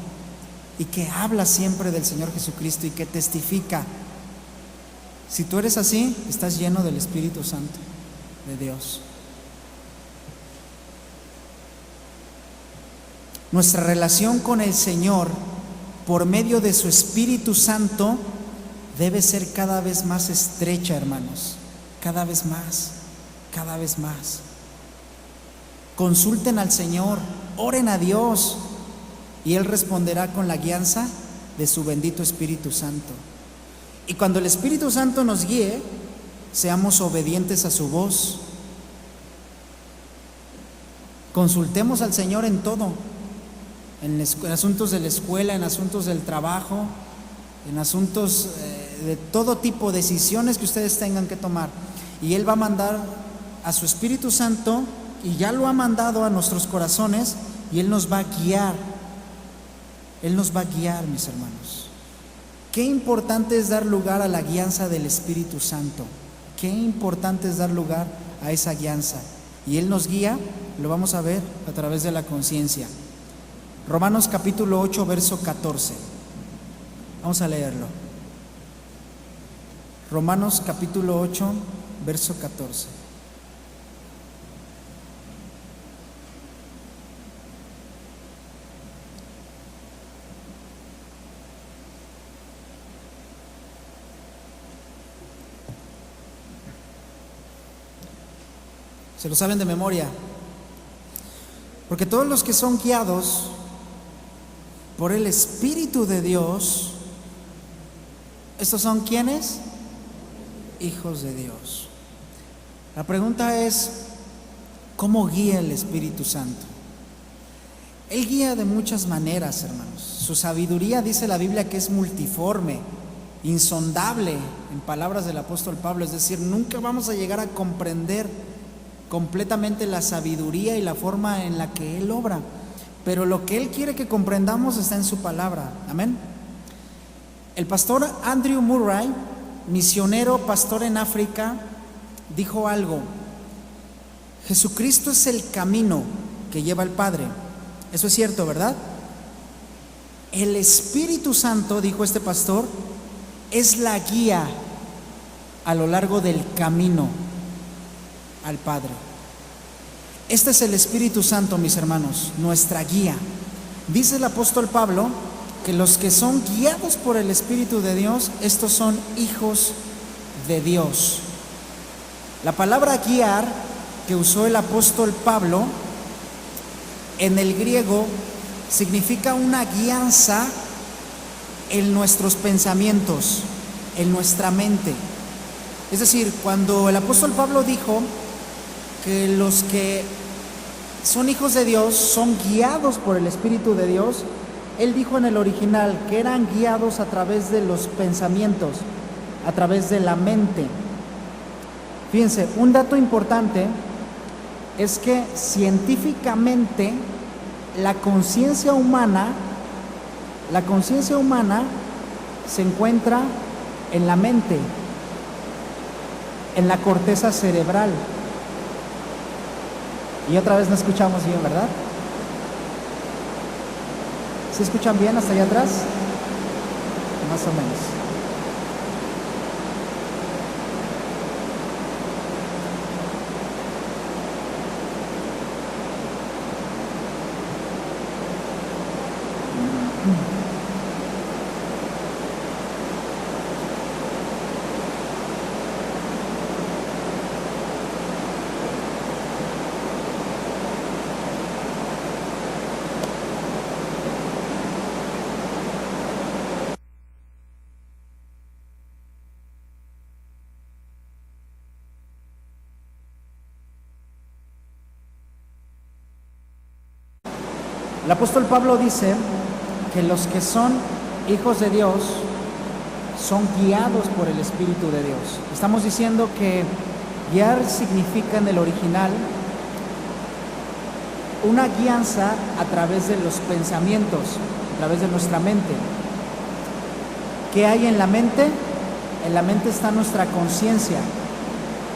y que habla siempre del Señor Jesucristo y que testifica. Si tú eres así, estás lleno del Espíritu Santo de Dios. Nuestra relación con el Señor por medio de su Espíritu Santo debe ser cada vez más estrecha, hermanos, cada vez más, cada vez más. Consulten al Señor, oren a Dios y Él responderá con la guianza de su bendito Espíritu Santo. Y cuando el Espíritu Santo nos guíe, seamos obedientes a su voz. Consultemos al Señor en todo, en asuntos de la escuela, en asuntos del trabajo, en asuntos de todo tipo, decisiones que ustedes tengan que tomar. Y Él va a mandar a su Espíritu Santo, y ya lo ha mandado a nuestros corazones, y Él nos va a guiar. Él nos va a guiar, mis hermanos. Qué importante es dar lugar a la guianza del Espíritu Santo. Qué importante es dar lugar a esa guianza. Y Él nos guía, lo vamos a ver a través de la conciencia. Romanos capítulo 8, verso 14. Vamos a leerlo. Romanos capítulo 8, verso 14. Se lo saben de memoria. Porque todos los que son guiados por el Espíritu de Dios, ¿estos son quiénes? Hijos de Dios. La pregunta es, ¿cómo guía el Espíritu Santo? Él guía de muchas maneras, hermanos. Su sabiduría, dice la Biblia, que es multiforme, insondable, en palabras del apóstol Pablo. Es decir, nunca vamos a llegar a comprender completamente la sabiduría y la forma en la que Él obra, pero lo que Él quiere que comprendamos está en su palabra. Amén. El pastor Andrew Murray, misionero, pastor en África, dijo algo: Jesucristo es el camino que lleva al Padre. Eso es cierto, ¿verdad? El Espíritu Santo, dijo este pastor, es la guía a lo largo del camino al Padre. Este es el Espíritu Santo, mis hermanos, nuestra guía. Dice el apóstol Pablo que los que son guiados por el Espíritu de Dios, estos son hijos de Dios. La palabra guiar que usó el apóstol Pablo en el griego significa una guianza en nuestros pensamientos, en nuestra mente. Es decir, cuando el apóstol Pablo dijo que los que son hijos de Dios son guiados por el Espíritu de Dios, él dijo en el original que eran guiados a través de los pensamientos, a través de la mente. Fíjense, un dato importante es que científicamente la conciencia humana se encuentra en la mente, en la corteza cerebral. Y otra vez no escuchamos bien, ¿verdad? ¿Sí escuchan bien hasta allá atrás? Más o menos. El apóstol Pablo dice que los que son hijos de Dios son guiados por el Espíritu de Dios. Estamos diciendo que guiar significa en el original una guianza a través de los pensamientos, a través de nuestra mente. ¿Qué hay en la mente? En la mente está nuestra conciencia.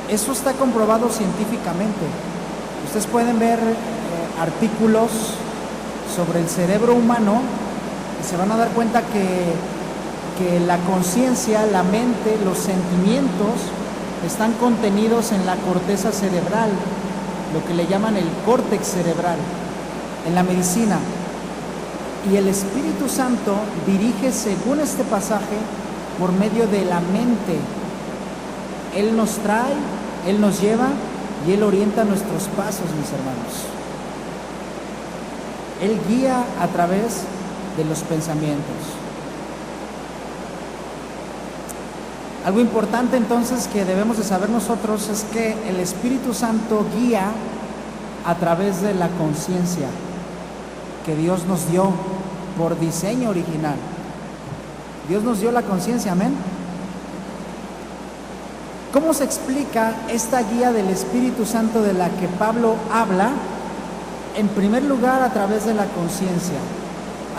Eso está comprobado científicamente. Ustedes pueden ver artículos sobre el cerebro humano y se van a dar cuenta que la conciencia, la mente, los sentimientos están contenidos en la corteza cerebral, lo que le llaman el córtex cerebral en la medicina. Y el Espíritu Santo dirige, según este pasaje, por medio de la mente. Él nos trae, Él nos lleva y Él orienta nuestros pasos, mis hermanos. Él guía a través de los pensamientos. Algo importante entonces que debemos de saber nosotros es que el Espíritu Santo guía a través de la conciencia que Dios nos dio por diseño original. Dios nos dio la conciencia, amén. ¿Cómo se explica esta guía del Espíritu Santo de la que Pablo habla? En primer lugar, a través de la conciencia.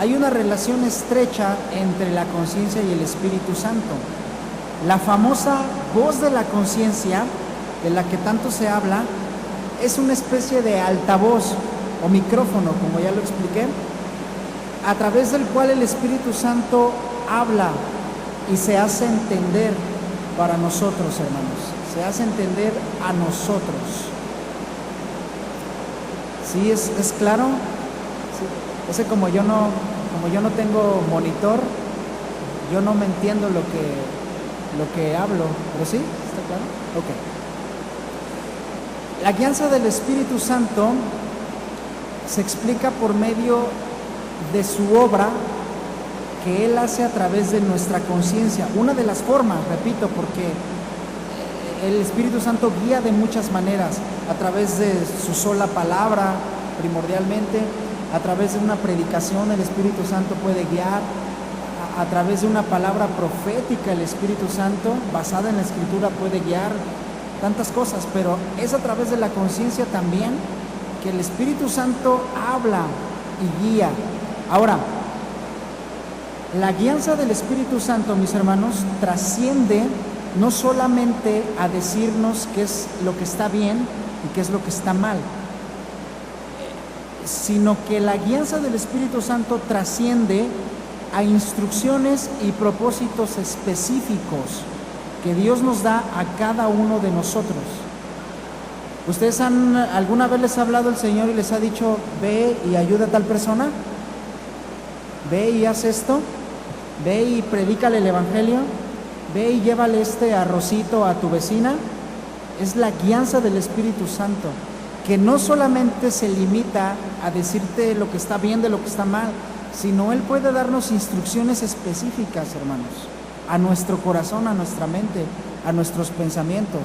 Hay una relación estrecha entre la conciencia y el Espíritu Santo. La famosa voz de la conciencia, de la que tanto se habla, es una especie de altavoz o micrófono, como ya lo expliqué, a través del cual el Espíritu Santo habla y se hace entender para nosotros, hermanos. Se hace entender a nosotros. ¿Sí es claro? Sí. Ese como yo no tengo monitor, yo no me entiendo lo que hablo, ¿pero sí? ¿Está claro? Ok. La guianza del Espíritu Santo se explica por medio de su obra que Él hace a través de nuestra conciencia. Una de las formas, repito, porque el Espíritu Santo guía de muchas maneras, a través de su sola palabra, primordialmente, a través de una predicación el Espíritu Santo puede guiar, a través de una palabra profética el Espíritu Santo, basada en la Escritura, puede guiar tantas cosas, pero es a través de la conciencia también que el Espíritu Santo habla y guía. Ahora, la guianza del Espíritu Santo, mis hermanos, trasciende no solamente a decirnos qué es lo que está bien y qué es lo que está mal, sino que la guianza del Espíritu Santo trasciende a instrucciones y propósitos específicos que Dios nos da a cada uno de nosotros. ¿Ustedes alguna vez les ha hablado el Señor y les ha dicho, ve y ayuda a tal persona? Ve y haz esto, ve y predícale el Evangelio, ve y llévale este arrocito a tu vecina. Es la guianza del Espíritu Santo que no solamente se limita a decirte lo que está bien de lo que está mal, sino Él puede darnos instrucciones específicas, hermanos, a nuestro corazón, a nuestra mente, a nuestros pensamientos.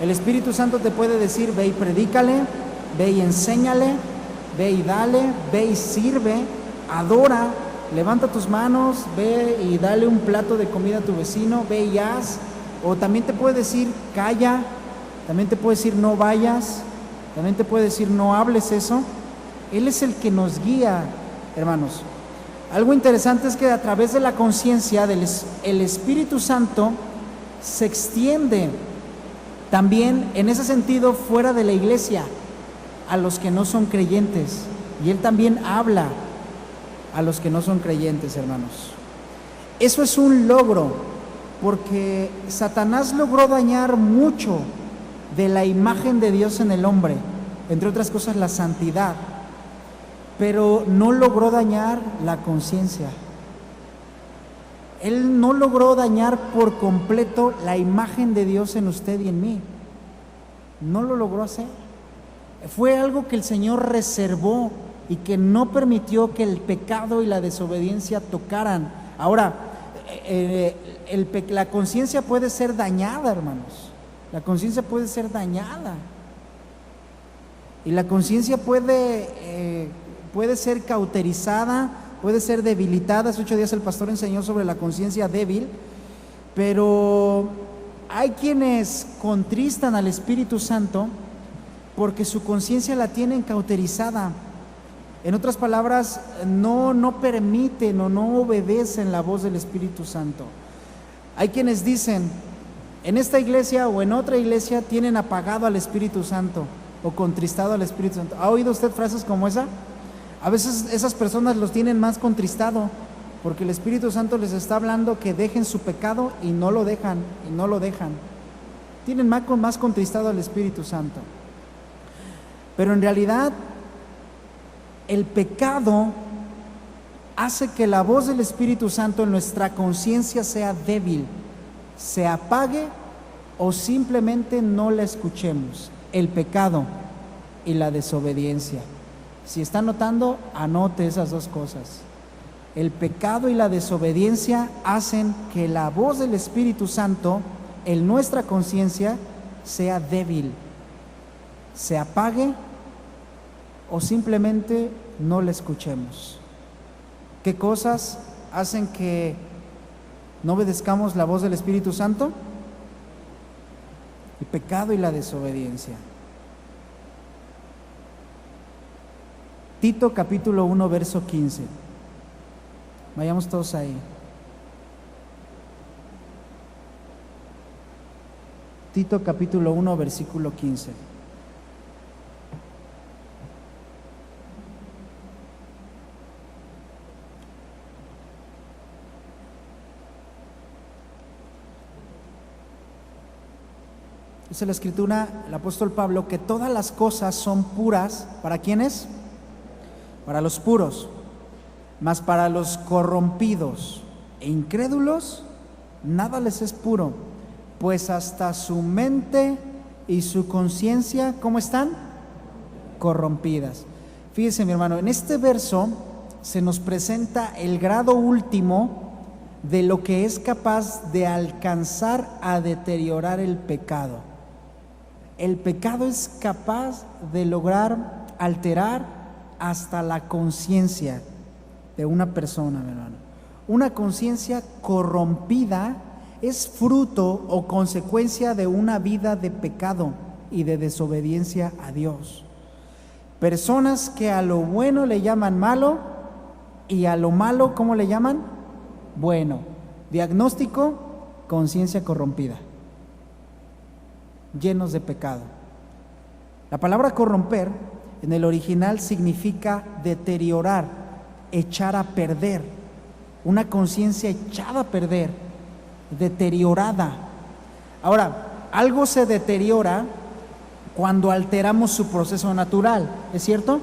El Espíritu Santo te puede decir: ve y predícale, ve y enséñale, ve y dale, ve y sirve, adora, levanta tus manos, ve y dale un plato de comida a tu vecino, ve y haz. O también te puede decir: calla, también te puede decir: no vayas, también te puede decir: no hables eso. Él es el que nos guía, hermanos. Algo interesante es que a través de la conciencia el Espíritu Santo se extiende también en ese sentido fuera de la iglesia, a los que no son creyentes, y Él también habla a los que no son creyentes, hermanos. Eso es un logro, porque Satanás logró dañar mucho de la imagen de Dios en el hombre, entre otras cosas la santidad, pero no logró dañar la conciencia. Él no logró dañar por completo la imagen de Dios en usted y en mí. No lo logró hacer. Fue algo que el Señor reservó y que no permitió que el pecado y la desobediencia tocaran. Ahora, la conciencia puede ser dañada, hermanos. La conciencia puede ser dañada. Y la conciencia puede ser cauterizada, puede ser debilitada. Hace 8 días el pastor enseñó sobre la conciencia débil, pero hay quienes contristan al Espíritu Santo porque su conciencia la tienen cauterizada. En otras palabras, no permiten o no obedecen la voz del Espíritu Santo. Hay quienes dicen: en esta iglesia o en otra iglesia tienen apagado al Espíritu Santo o contristado al Espíritu Santo. ¿Ha oído usted frases como esa? A veces esas personas los tienen más contristado, porque el Espíritu Santo les está hablando que dejen su pecado y no lo dejan, y no lo dejan. Tienen más contristado al Espíritu Santo. Pero en realidad, el pecado hace que la voz del Espíritu Santo en nuestra conciencia sea débil, se apague o simplemente no la escuchemos. El pecado y la desobediencia. Si está anotando, anote esas dos cosas. El pecado y la desobediencia hacen que la voz del Espíritu Santo en nuestra conciencia sea débil, se apague o simplemente no la escuchemos. ¿Qué cosas hacen que no obedezcamos la voz del Espíritu Santo? El pecado y la desobediencia. Tito capítulo 1, verso 15. Vayamos todos ahí. Tito capítulo 1, versículo 15. Dice la Escritura, el apóstol Pablo, que todas las cosas son puras. ¿Para quiénes? Para los puros. Mas para los corrompidos e incrédulos, nada les es puro, pues hasta su mente y su conciencia, ¿cómo están? Corrompidas. Fíjese, mi hermano, en este verso se nos presenta el grado último de lo que es capaz de alcanzar a deteriorar el pecado. El pecado es capaz de lograr alterar hasta la conciencia de una persona, mi hermano. Una conciencia corrompida es fruto o consecuencia de una vida de pecado y de desobediencia a Dios. Personas que a lo bueno le llaman malo y a lo malo, ¿cómo le llaman? Bueno. Diagnóstico: conciencia corrompida, llenos de pecado. La palabra corromper en el original significa deteriorar, echar a perder. Una conciencia echada a perder, deteriorada. Ahora, algo se deteriora cuando alteramos su proceso natural, ¿es cierto?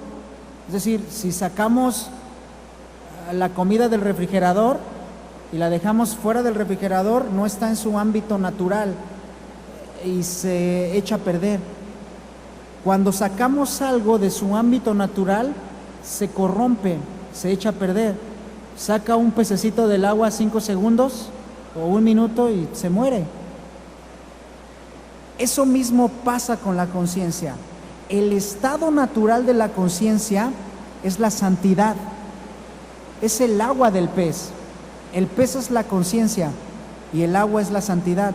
Es decir, si sacamos la comida del refrigerador y la dejamos fuera del refrigerador, no está en su ámbito natural y se echa a perder. Cuando sacamos algo de su ámbito natural, se corrompe, se echa a perder. Saca un pececito del agua 5 segundos o 1 minuto y se muere. Eso mismo pasa con la conciencia. El estado natural de la conciencia es la santidad. Es el agua del pez. El pez es la conciencia y el agua es la santidad.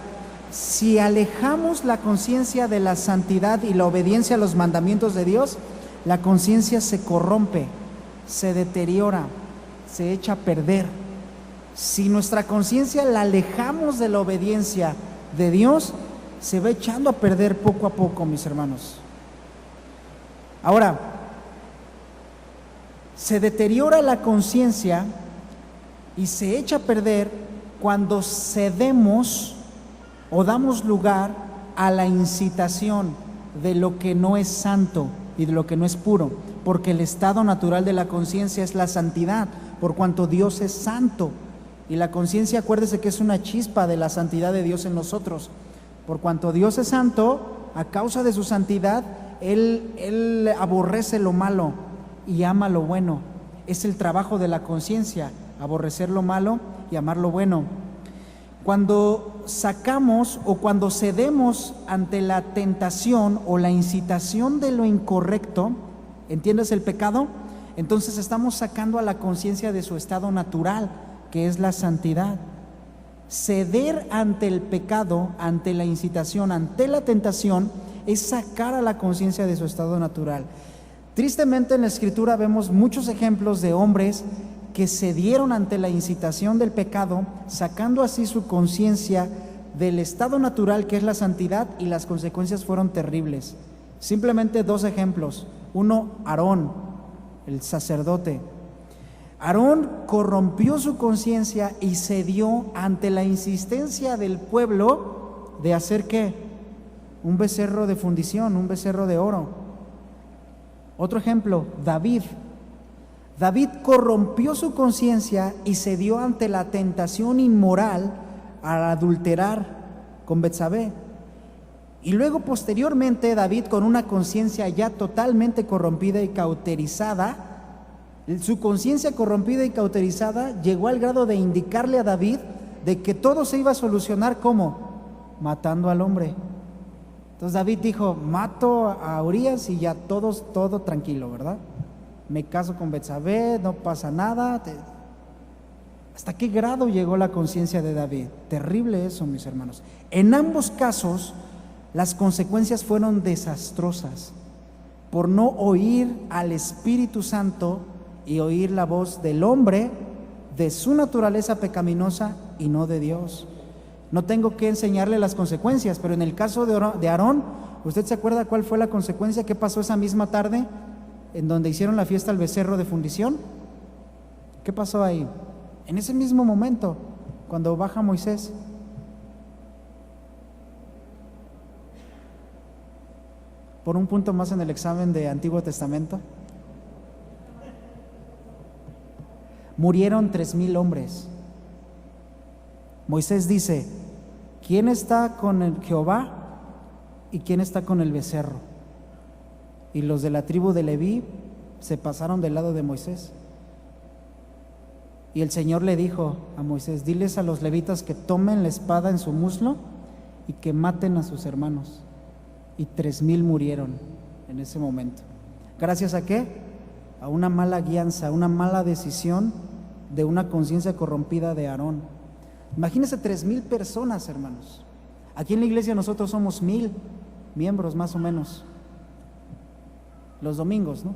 Si alejamos la conciencia de la santidad y la obediencia a los mandamientos de Dios, la conciencia se corrompe, se deteriora, se echa a perder. Si nuestra conciencia la alejamos de la obediencia de Dios, se va echando a perder poco a poco, mis hermanos. Ahora, se deteriora la conciencia y se echa a perder cuando cedemos o damos lugar a la incitación de lo que no es santo y de lo que no es puro, porque el estado natural de la conciencia es la santidad, por cuanto Dios es santo. Y la conciencia, acuérdese que es una chispa de la santidad de Dios en nosotros. Por cuanto Dios es santo, a causa de su santidad, Él aborrece lo malo y ama lo bueno. Es el trabajo de la conciencia, aborrecer lo malo y amar lo bueno. Cuando sacamos o cuando cedemos ante la tentación o la incitación de lo incorrecto, ¿entiendes el pecado? Entonces estamos sacando a la conciencia de su estado natural, que es la santidad. Ceder ante el pecado, ante la incitación, ante la tentación, es sacar a la conciencia de su estado natural. Tristemente en la Escritura vemos muchos ejemplos de hombres que cedieron ante la incitación del pecado, sacando así su conciencia del estado natural que es la santidad, y las consecuencias fueron terribles. Simplemente 2 ejemplos. Uno, Aarón, el sacerdote. Aarón corrompió su conciencia y cedió ante la insistencia del pueblo de hacer ¿qué? Un becerro de fundición, un becerro de oro. Otro ejemplo, David. David corrompió su conciencia y cedió ante la tentación inmoral a adulterar con Betsabé. Y luego posteriormente David, con una conciencia ya totalmente corrompida y cauterizada, su conciencia corrompida y cauterizada llegó al grado de indicarle a David de que todo se iba a solucionar ¿cómo? Matando al hombre. Entonces David dijo, mato a Urías y ya todo tranquilo, ¿verdad? Me caso con Betsabé, no pasa nada. ¿Hasta qué grado llegó la conciencia de David? Terrible eso, mis hermanos. En ambos casos, las consecuencias fueron desastrosas por no oír al Espíritu Santo y oír la voz del hombre, de su naturaleza pecaminosa y no de Dios. No tengo que enseñarle las consecuencias, pero en el caso de Aarón, ¿usted se acuerda cuál fue la consecuencia? ¿Qué pasó esa misma tarde en donde hicieron la fiesta al becerro de fundición? ¿Qué pasó ahí? En ese mismo momento, cuando baja Moisés. Por un punto más en el examen de Antiguo Testamento. Murieron 3,000 hombres. Moisés dice, ¿quién está con el Jehová y quién está con el becerro? Y los de la tribu de Leví se pasaron del lado de Moisés. Y el Señor le dijo a Moisés, diles a los levitas que tomen la espada en su muslo y que maten a sus hermanos. Y 3,000 murieron en ese momento. ¿Gracias a qué? A una mala guianza, a una mala decisión de una conciencia corrompida de Aarón. Imagínense 3,000 personas, hermanos. Aquí en la iglesia nosotros somos 1,000 miembros más o menos. Los domingos, ¿no?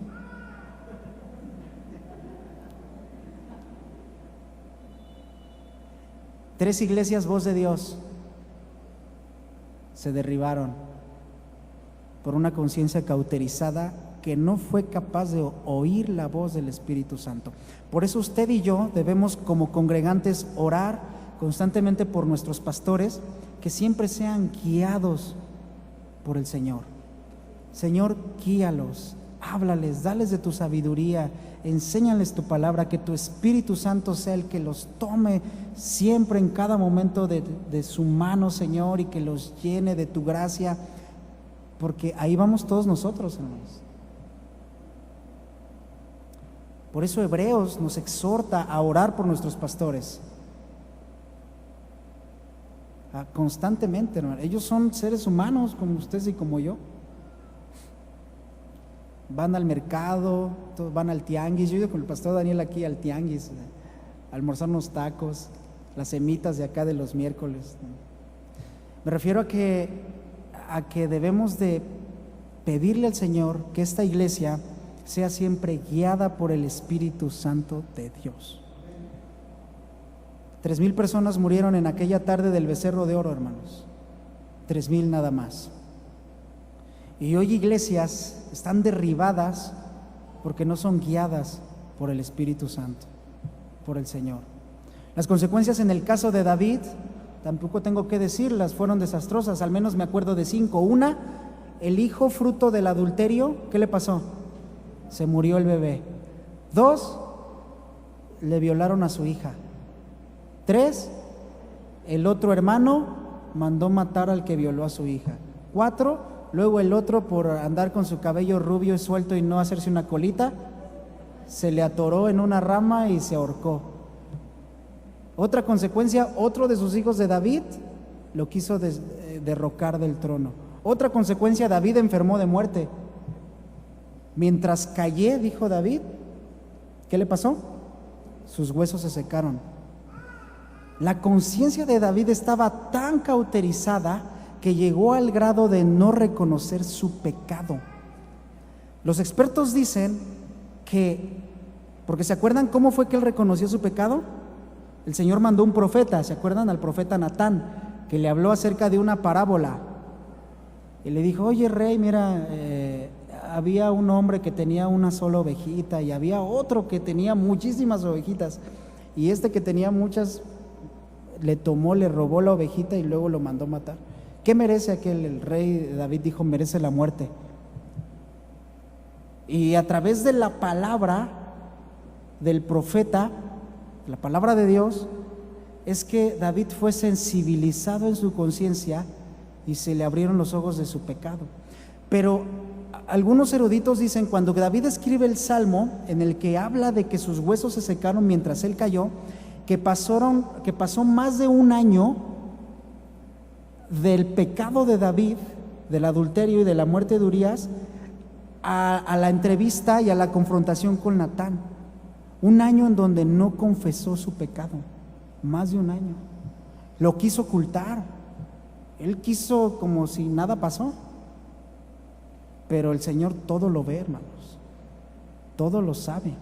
Tres iglesias Voz de Dios se derribaron por una conciencia cauterizada que no fue capaz de oír la voz del Espíritu Santo. Por eso usted y yo debemos, como congregantes, orar constantemente por nuestros pastores, que siempre sean guiados por el Señor. Señor, guíalos, háblales, dales de tu sabiduría, enséñales tu palabra, que tu Espíritu Santo sea el que los tome siempre en cada momento de su mano, Señor, y que los llene de tu gracia. porque ahí vamos todos nosotros, hermanos. Por eso Hebreos nos exhorta a orar por nuestros pastores. Constantemente, hermano. Ellos son seres humanos como ustedes y como yo. Van al mercado, van al tianguis. Yo he ido con el pastor Daniel aquí al tianguis, a almorzar unos tacos, las semitas de acá de los miércoles. Me refiero a que debemos de pedirle al Señor que esta iglesia sea siempre guiada por el Espíritu Santo de Dios. 3,000 personas murieron en aquella tarde del Becerro de Oro, hermanos. 3,000 nada más. Y hoy iglesias están derribadas porque no son guiadas por el Espíritu Santo, por el Señor. Las consecuencias en el caso de David, tampoco tengo que decirlas, fueron desastrosas. Al menos me acuerdo de 5. Una, el hijo fruto del adulterio, ¿qué le pasó? Se murió el bebé. 2, le violaron a su hija. 3, el otro hermano mandó matar al que violó a su hija. 4, luego el otro, por andar con su cabello rubio y suelto y no hacerse una colita, se le atoró en una rama y se ahorcó. Otra consecuencia, otro de sus hijos de David lo quiso derrocar del trono. Otra consecuencia, David enfermó de muerte. Mientras callé, dijo David, ¿qué le pasó? Sus huesos se secaron. La conciencia de David estaba tan cauterizada que llegó al grado de no reconocer su pecado. Los expertos dicen que, porque ¿se acuerdan cómo fue que él reconoció su pecado? El Señor mandó un profeta, ¿se acuerdan? Al profeta Natán, que le habló acerca de una parábola. Y le dijo, oye rey, mira, había un hombre que tenía una sola ovejita y había otro que tenía muchísimas ovejitas. Y este que tenía muchas, le robó la ovejita y luego lo mandó matar. ¿Qué merece aquel? El rey David dijo, merece la muerte. Y a través de la palabra del profeta, la palabra de Dios, es que David fue sensibilizado en su conciencia y se le abrieron los ojos de su pecado. Pero algunos eruditos dicen, cuando David escribe el salmo en el que habla de que sus huesos se secaron mientras él cayó, que pasó más de un año del pecado de David, del adulterio y de la muerte de Urías, a la entrevista y a la confrontación con Natán. Un año en donde no confesó su pecado, más de un año. Lo quiso ocultar. Él quiso como si nada pasó. Pero el Señor todo lo ve, hermanos. Todo lo sabe.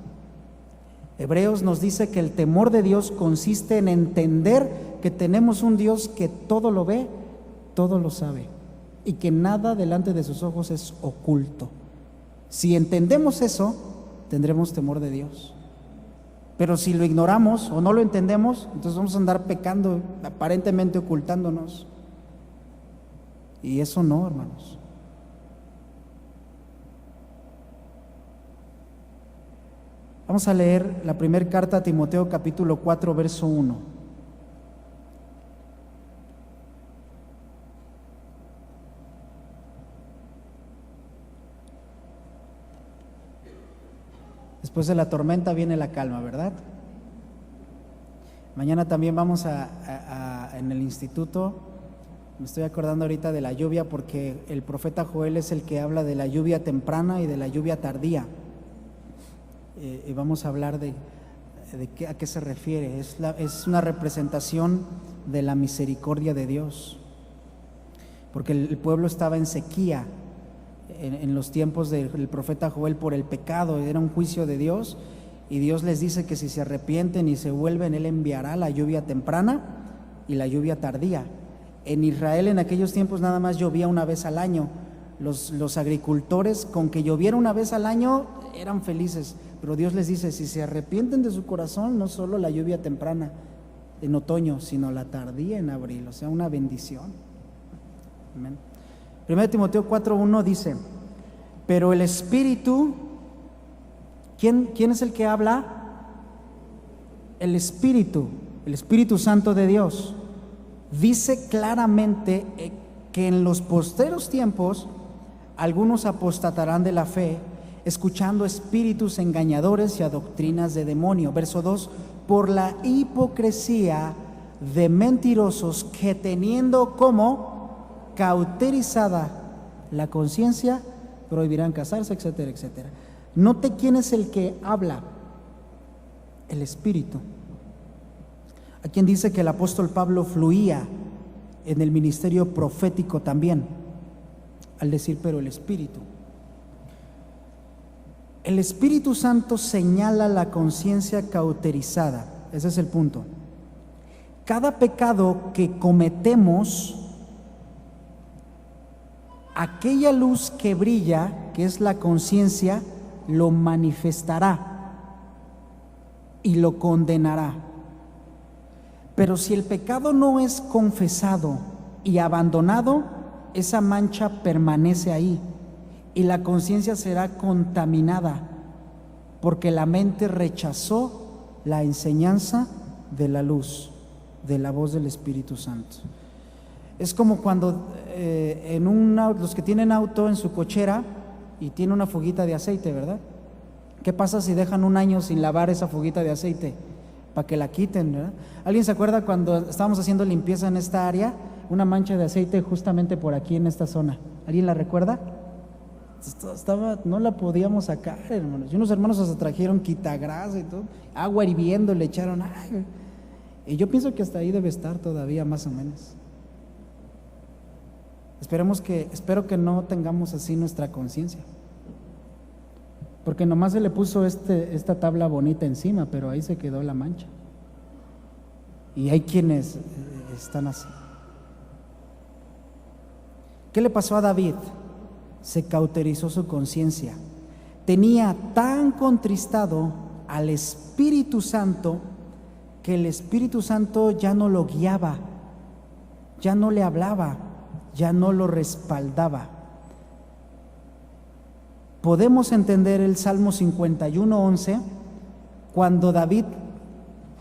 Hebreos nos dice que el temor de Dios consiste en entender que tenemos un Dios que todo lo ve, todo lo sabe, y que nada delante de sus ojos es oculto. Si entendemos eso, tendremos temor de Dios. Pero si lo ignoramos o no lo entendemos, entonces vamos a andar pecando, aparentemente ocultándonos. Y eso no, hermanos. Vamos a leer la primera carta a Timoteo, capítulo 4, verso 1. Después de la tormenta viene la calma, ¿verdad? Mañana también vamos en el instituto, me estoy acordando ahorita de la lluvia porque el profeta Joel es el que habla de la lluvia temprana y de la lluvia tardía. Y vamos a hablar de a qué se refiere. Es una representación de la misericordia de Dios, porque el pueblo estaba en sequía en los tiempos del profeta Joel por el pecado. Era un juicio de Dios, y Dios les dice que si se arrepienten y se vuelven, Él enviará la lluvia temprana y la lluvia tardía. En Israel en aquellos tiempos nada más llovía una vez al año. Los agricultores, con que lloviera una vez al año, eran felices. Pero Dios les dice, si se arrepienten de su corazón, no solo la lluvia temprana en otoño, sino la tardía en abril. O sea, una bendición. Amén. 1 Timoteo 4:1 dice, pero el Espíritu, ¿quién es el que habla? El Espíritu Santo de Dios. Dice claramente que en los posteros tiempos algunos apostatarán de la fe, escuchando espíritus engañadores y a doctrinas de demonio. Verso 2, por la hipocresía de mentirosos que teniendo como cauterizada la conciencia, prohibirán casarse, etcétera, etcétera. Note quién es el que habla, el Espíritu. A quien dice que el apóstol Pablo fluía en el ministerio profético también, al decir, pero el Espíritu. El Espíritu Santo señala la conciencia cauterizada. Ese es el punto. Cada pecado que cometemos, aquella luz que brilla, que es la conciencia, lo manifestará y lo condenará. Pero si el pecado no es confesado y abandonado, esa mancha permanece ahí y la conciencia será contaminada porque la mente rechazó la enseñanza de la luz, de la voz del Espíritu Santo. Es como cuando los que tienen auto en su cochera y tiene una fuguita de aceite, ¿verdad? ¿Qué pasa si dejan un año sin lavar esa fuguita de aceite? Para que la quiten, ¿verdad? ¿Alguien se acuerda cuando estábamos haciendo limpieza en esta área? Una mancha de aceite justamente por aquí en esta zona. ¿Alguien la recuerda? No la podíamos sacar, hermanos. Y unos hermanos hasta trajeron quitagrasa y todo, agua hirviendo, le echaron. Ay, y yo pienso que hasta ahí debe estar todavía, más o menos. Espero que no tengamos así nuestra conciencia, porque nomás se le puso esta tabla bonita encima, pero ahí se quedó la mancha. Y hay quienes están así. ¿Qué le pasó a David? Se cauterizó su conciencia. Tenía tan contristado al Espíritu Santo que el Espíritu Santo ya no lo guiaba, ya no le hablaba, ya no lo respaldaba. Podemos entender el Salmo 51:11 cuando David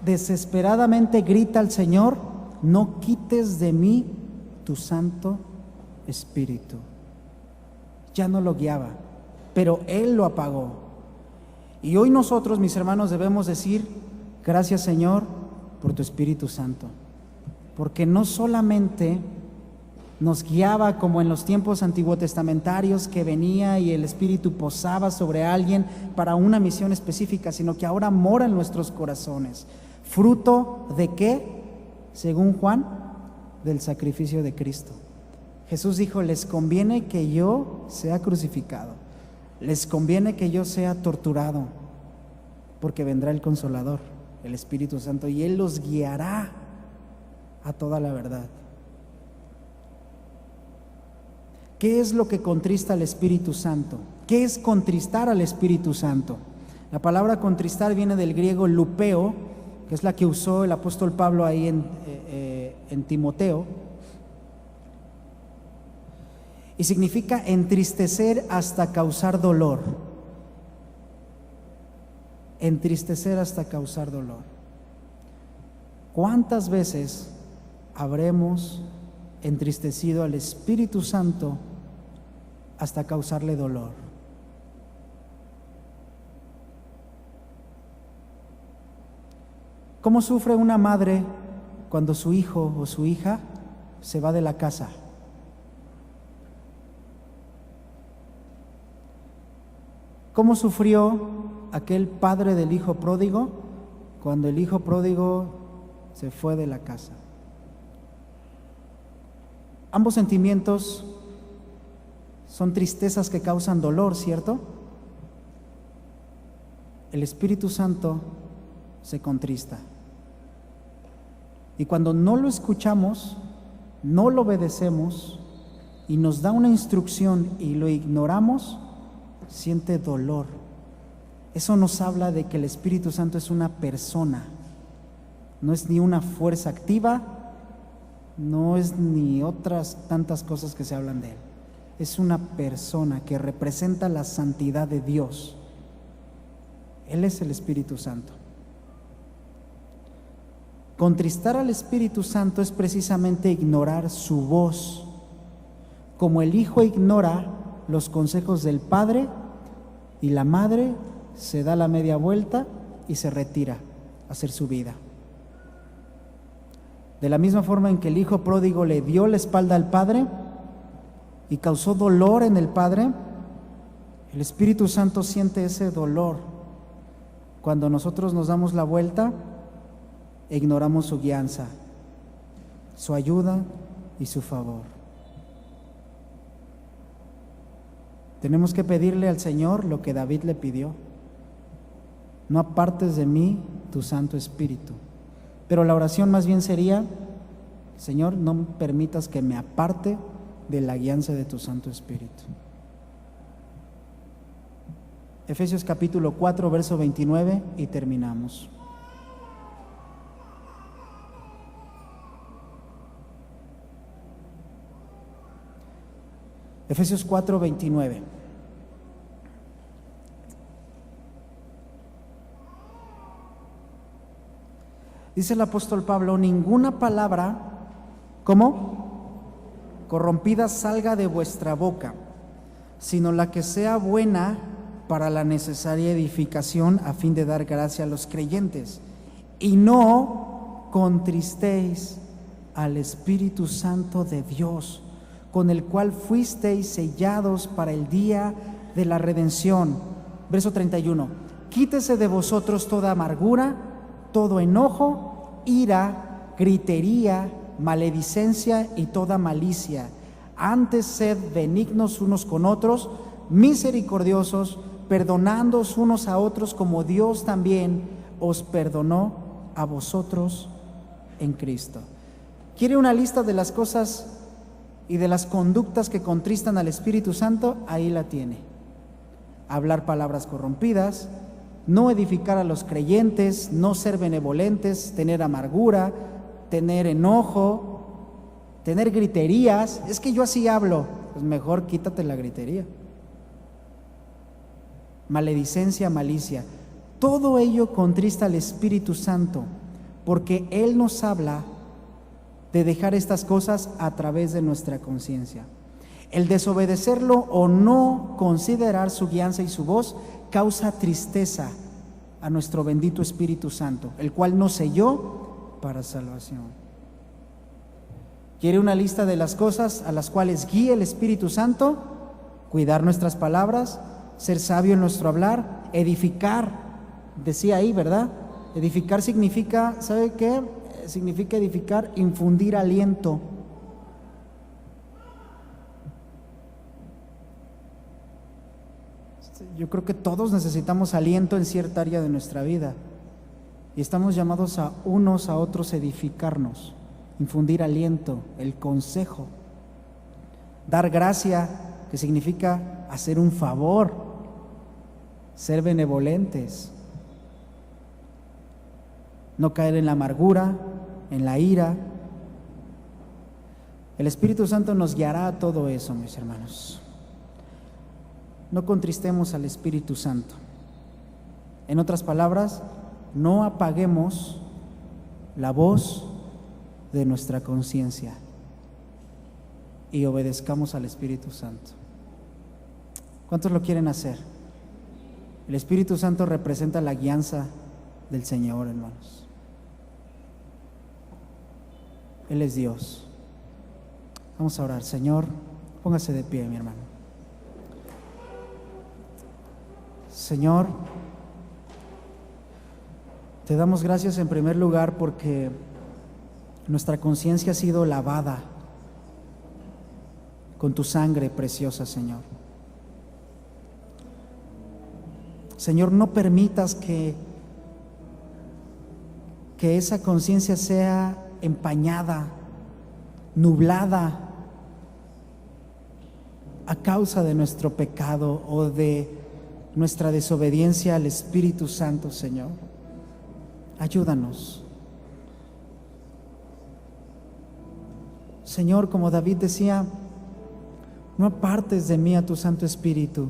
desesperadamente grita al Señor: no quites de mí tu Santo Espíritu. Ya no lo guiaba, pero Él lo apagó. Y hoy nosotros, mis hermanos, debemos decir: gracias, Señor, por tu Espíritu Santo, porque no solamente nos guiaba como en los tiempos antiguotestamentarios, que venía y el Espíritu posaba sobre alguien para una misión específica, sino que ahora mora en nuestros corazones. ¿Fruto de qué? Según Juan, del sacrificio de Cristo. Jesús dijo: les conviene que yo sea crucificado, les conviene que yo sea torturado, porque vendrá el Consolador, el Espíritu Santo, y Él los guiará a toda la verdad. ¿Qué es lo que contrista al Espíritu Santo? ¿Qué es contristar al Espíritu Santo? La palabra contristar viene del griego lupeo, que es la que usó el apóstol Pablo ahí en Timoteo, y significa entristecer hasta causar dolor. Entristecer hasta causar dolor. ¿Cuántas veces habremos entristecido al Espíritu Santo hasta causarle dolor? ¿Cómo sufre una madre cuando su hijo o su hija se va de la casa? ¿Cómo sufrió aquel padre del hijo pródigo cuando el hijo pródigo se fue de la casa? Ambos sentimientos son tristezas que causan dolor, ¿cierto? El Espíritu Santo se contrista. Y cuando no lo escuchamos, no lo obedecemos y nos da una instrucción y lo ignoramos, siente dolor. Eso nos habla de que el Espíritu Santo es una persona, no es ni una fuerza activa, no es ni otras tantas cosas que se hablan de Él. Es una persona que representa la santidad de Dios. Él es el Espíritu Santo. Contristar al Espíritu Santo es precisamente ignorar su voz, como el Hijo ignora los consejos del padre y la madre se da la media vuelta y se retira a hacer su vida. De la misma forma en que el hijo pródigo le dio la espalda al padre y causó dolor en el padre, el Espíritu Santo siente ese dolor cuando nosotros nos damos la vuelta e ignoramos su guianza, su ayuda y su favor. Tenemos que pedirle al Señor lo que David le pidió: no apartes de mí tu Santo Espíritu. Pero la oración más bien sería: Señor, no permitas que me aparte de la guianza de tu Santo Espíritu. Efesios capítulo 4, verso 29 y terminamos. Efesios 4, 29. Dice el apóstol Pablo: ninguna palabra, ¿cómo? Corrompida salga de vuestra boca, sino la que sea buena para la necesaria edificación, a fin de dar gracia a los creyentes. Y no contristéis al Espíritu Santo de Dios, con el cual fuisteis sellados para el día de la redención. Verso 31. Quítese de vosotros toda amargura, todo enojo, ira, gritería, maledicencia y toda malicia. Antes sed benignos unos con otros, misericordiosos, perdonándoos unos a otros como Dios también os perdonó a vosotros en Cristo. ¿Quiere una lista de las cosas y de las conductas que contristan al Espíritu Santo? Ahí la tiene. Hablar palabras corrompidas, no edificar a los creyentes, no ser benevolentes, tener amargura, tener enojo, tener griterías. Es que yo así hablo. Pues mejor quítate la gritería. Maledicencia, malicia. Todo ello contrista al Espíritu Santo, porque Él nos habla de dejar estas cosas a través de nuestra conciencia. El desobedecerlo o no considerar su guianza y su voz causa tristeza a nuestro bendito Espíritu Santo, el cual nos selló para salvación. ¿Quiere una lista de las cosas a las cuales guía el Espíritu Santo? Cuidar nuestras palabras, ser sabio en nuestro hablar, edificar. Decía ahí, ¿verdad? Edificar significa, ¿sabe qué? Significa edificar, infundir aliento. Yo creo que todos necesitamos aliento en cierta área de nuestra vida y estamos llamados a unos a otros edificarnos, infundir aliento, el consejo, dar gracia, que significa hacer un favor, ser benevolentes, no caer en la amargura, en la ira. El Espíritu Santo nos guiará a todo eso, mis hermanos. No contristemos al Espíritu Santo. En otras palabras, no apaguemos la voz de nuestra conciencia y obedezcamos al Espíritu Santo. ¿Cuántos lo quieren hacer? El Espíritu Santo representa la guianza del Señor, hermanos. Él es Dios. Vamos a orar. Señor, póngase de pie, mi hermano. Señor, te damos gracias en primer lugar porque nuestra conciencia ha sido lavada con tu sangre preciosa, Señor. Señor, no permitas que esa conciencia sea empañada, nublada a causa de nuestro pecado o de nuestra desobediencia al Espíritu Santo, Señor. Ayúdanos. Señor, como David decía, no apartes de mí a tu Santo Espíritu.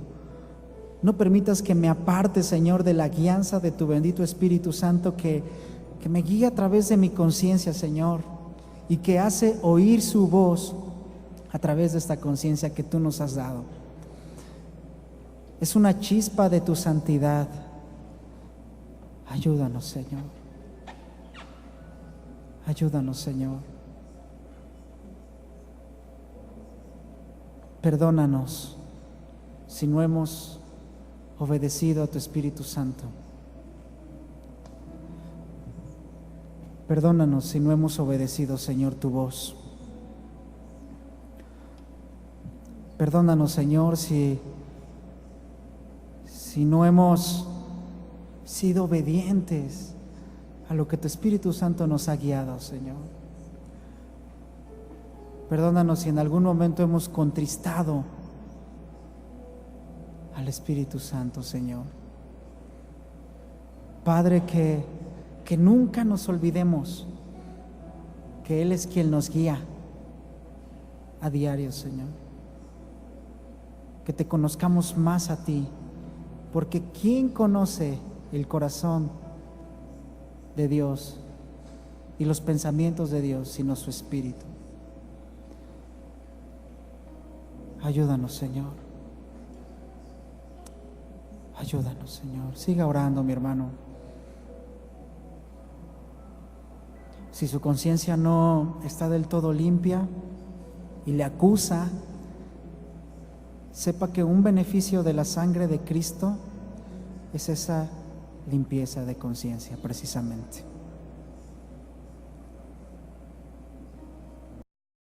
No permitas que me aparte, Señor, de la guianza de tu bendito Espíritu Santo que me guía a través de mi conciencia, Señor, y que hace oír su voz a través de esta conciencia que tú nos has dado. es una chispa de tu santidad. Ayúdanos, Señor. Ayúdanos, Señor. Perdónanos si no hemos obedecido a tu Espíritu Santo. Perdónanos si no hemos obedecido, Señor, tu voz. Perdónanos, Señor, si no hemos sido obedientes a lo que tu Espíritu Santo nos ha guiado, Señor. Perdónanos si en algún momento hemos contristado al Espíritu Santo, Señor. Padre, que nunca nos olvidemos que Él es quien nos guía a diario, Señor. Que te conozcamos más a ti, porque ¿quién conoce el corazón de Dios y los pensamientos de Dios sino su Espíritu? Ayúdanos, Señor. Ayúdanos, Señor. Siga orando, mi hermano. Si su conciencia no está del todo limpia y le acusa, sepa que un beneficio de la sangre de Cristo es esa limpieza de conciencia, precisamente.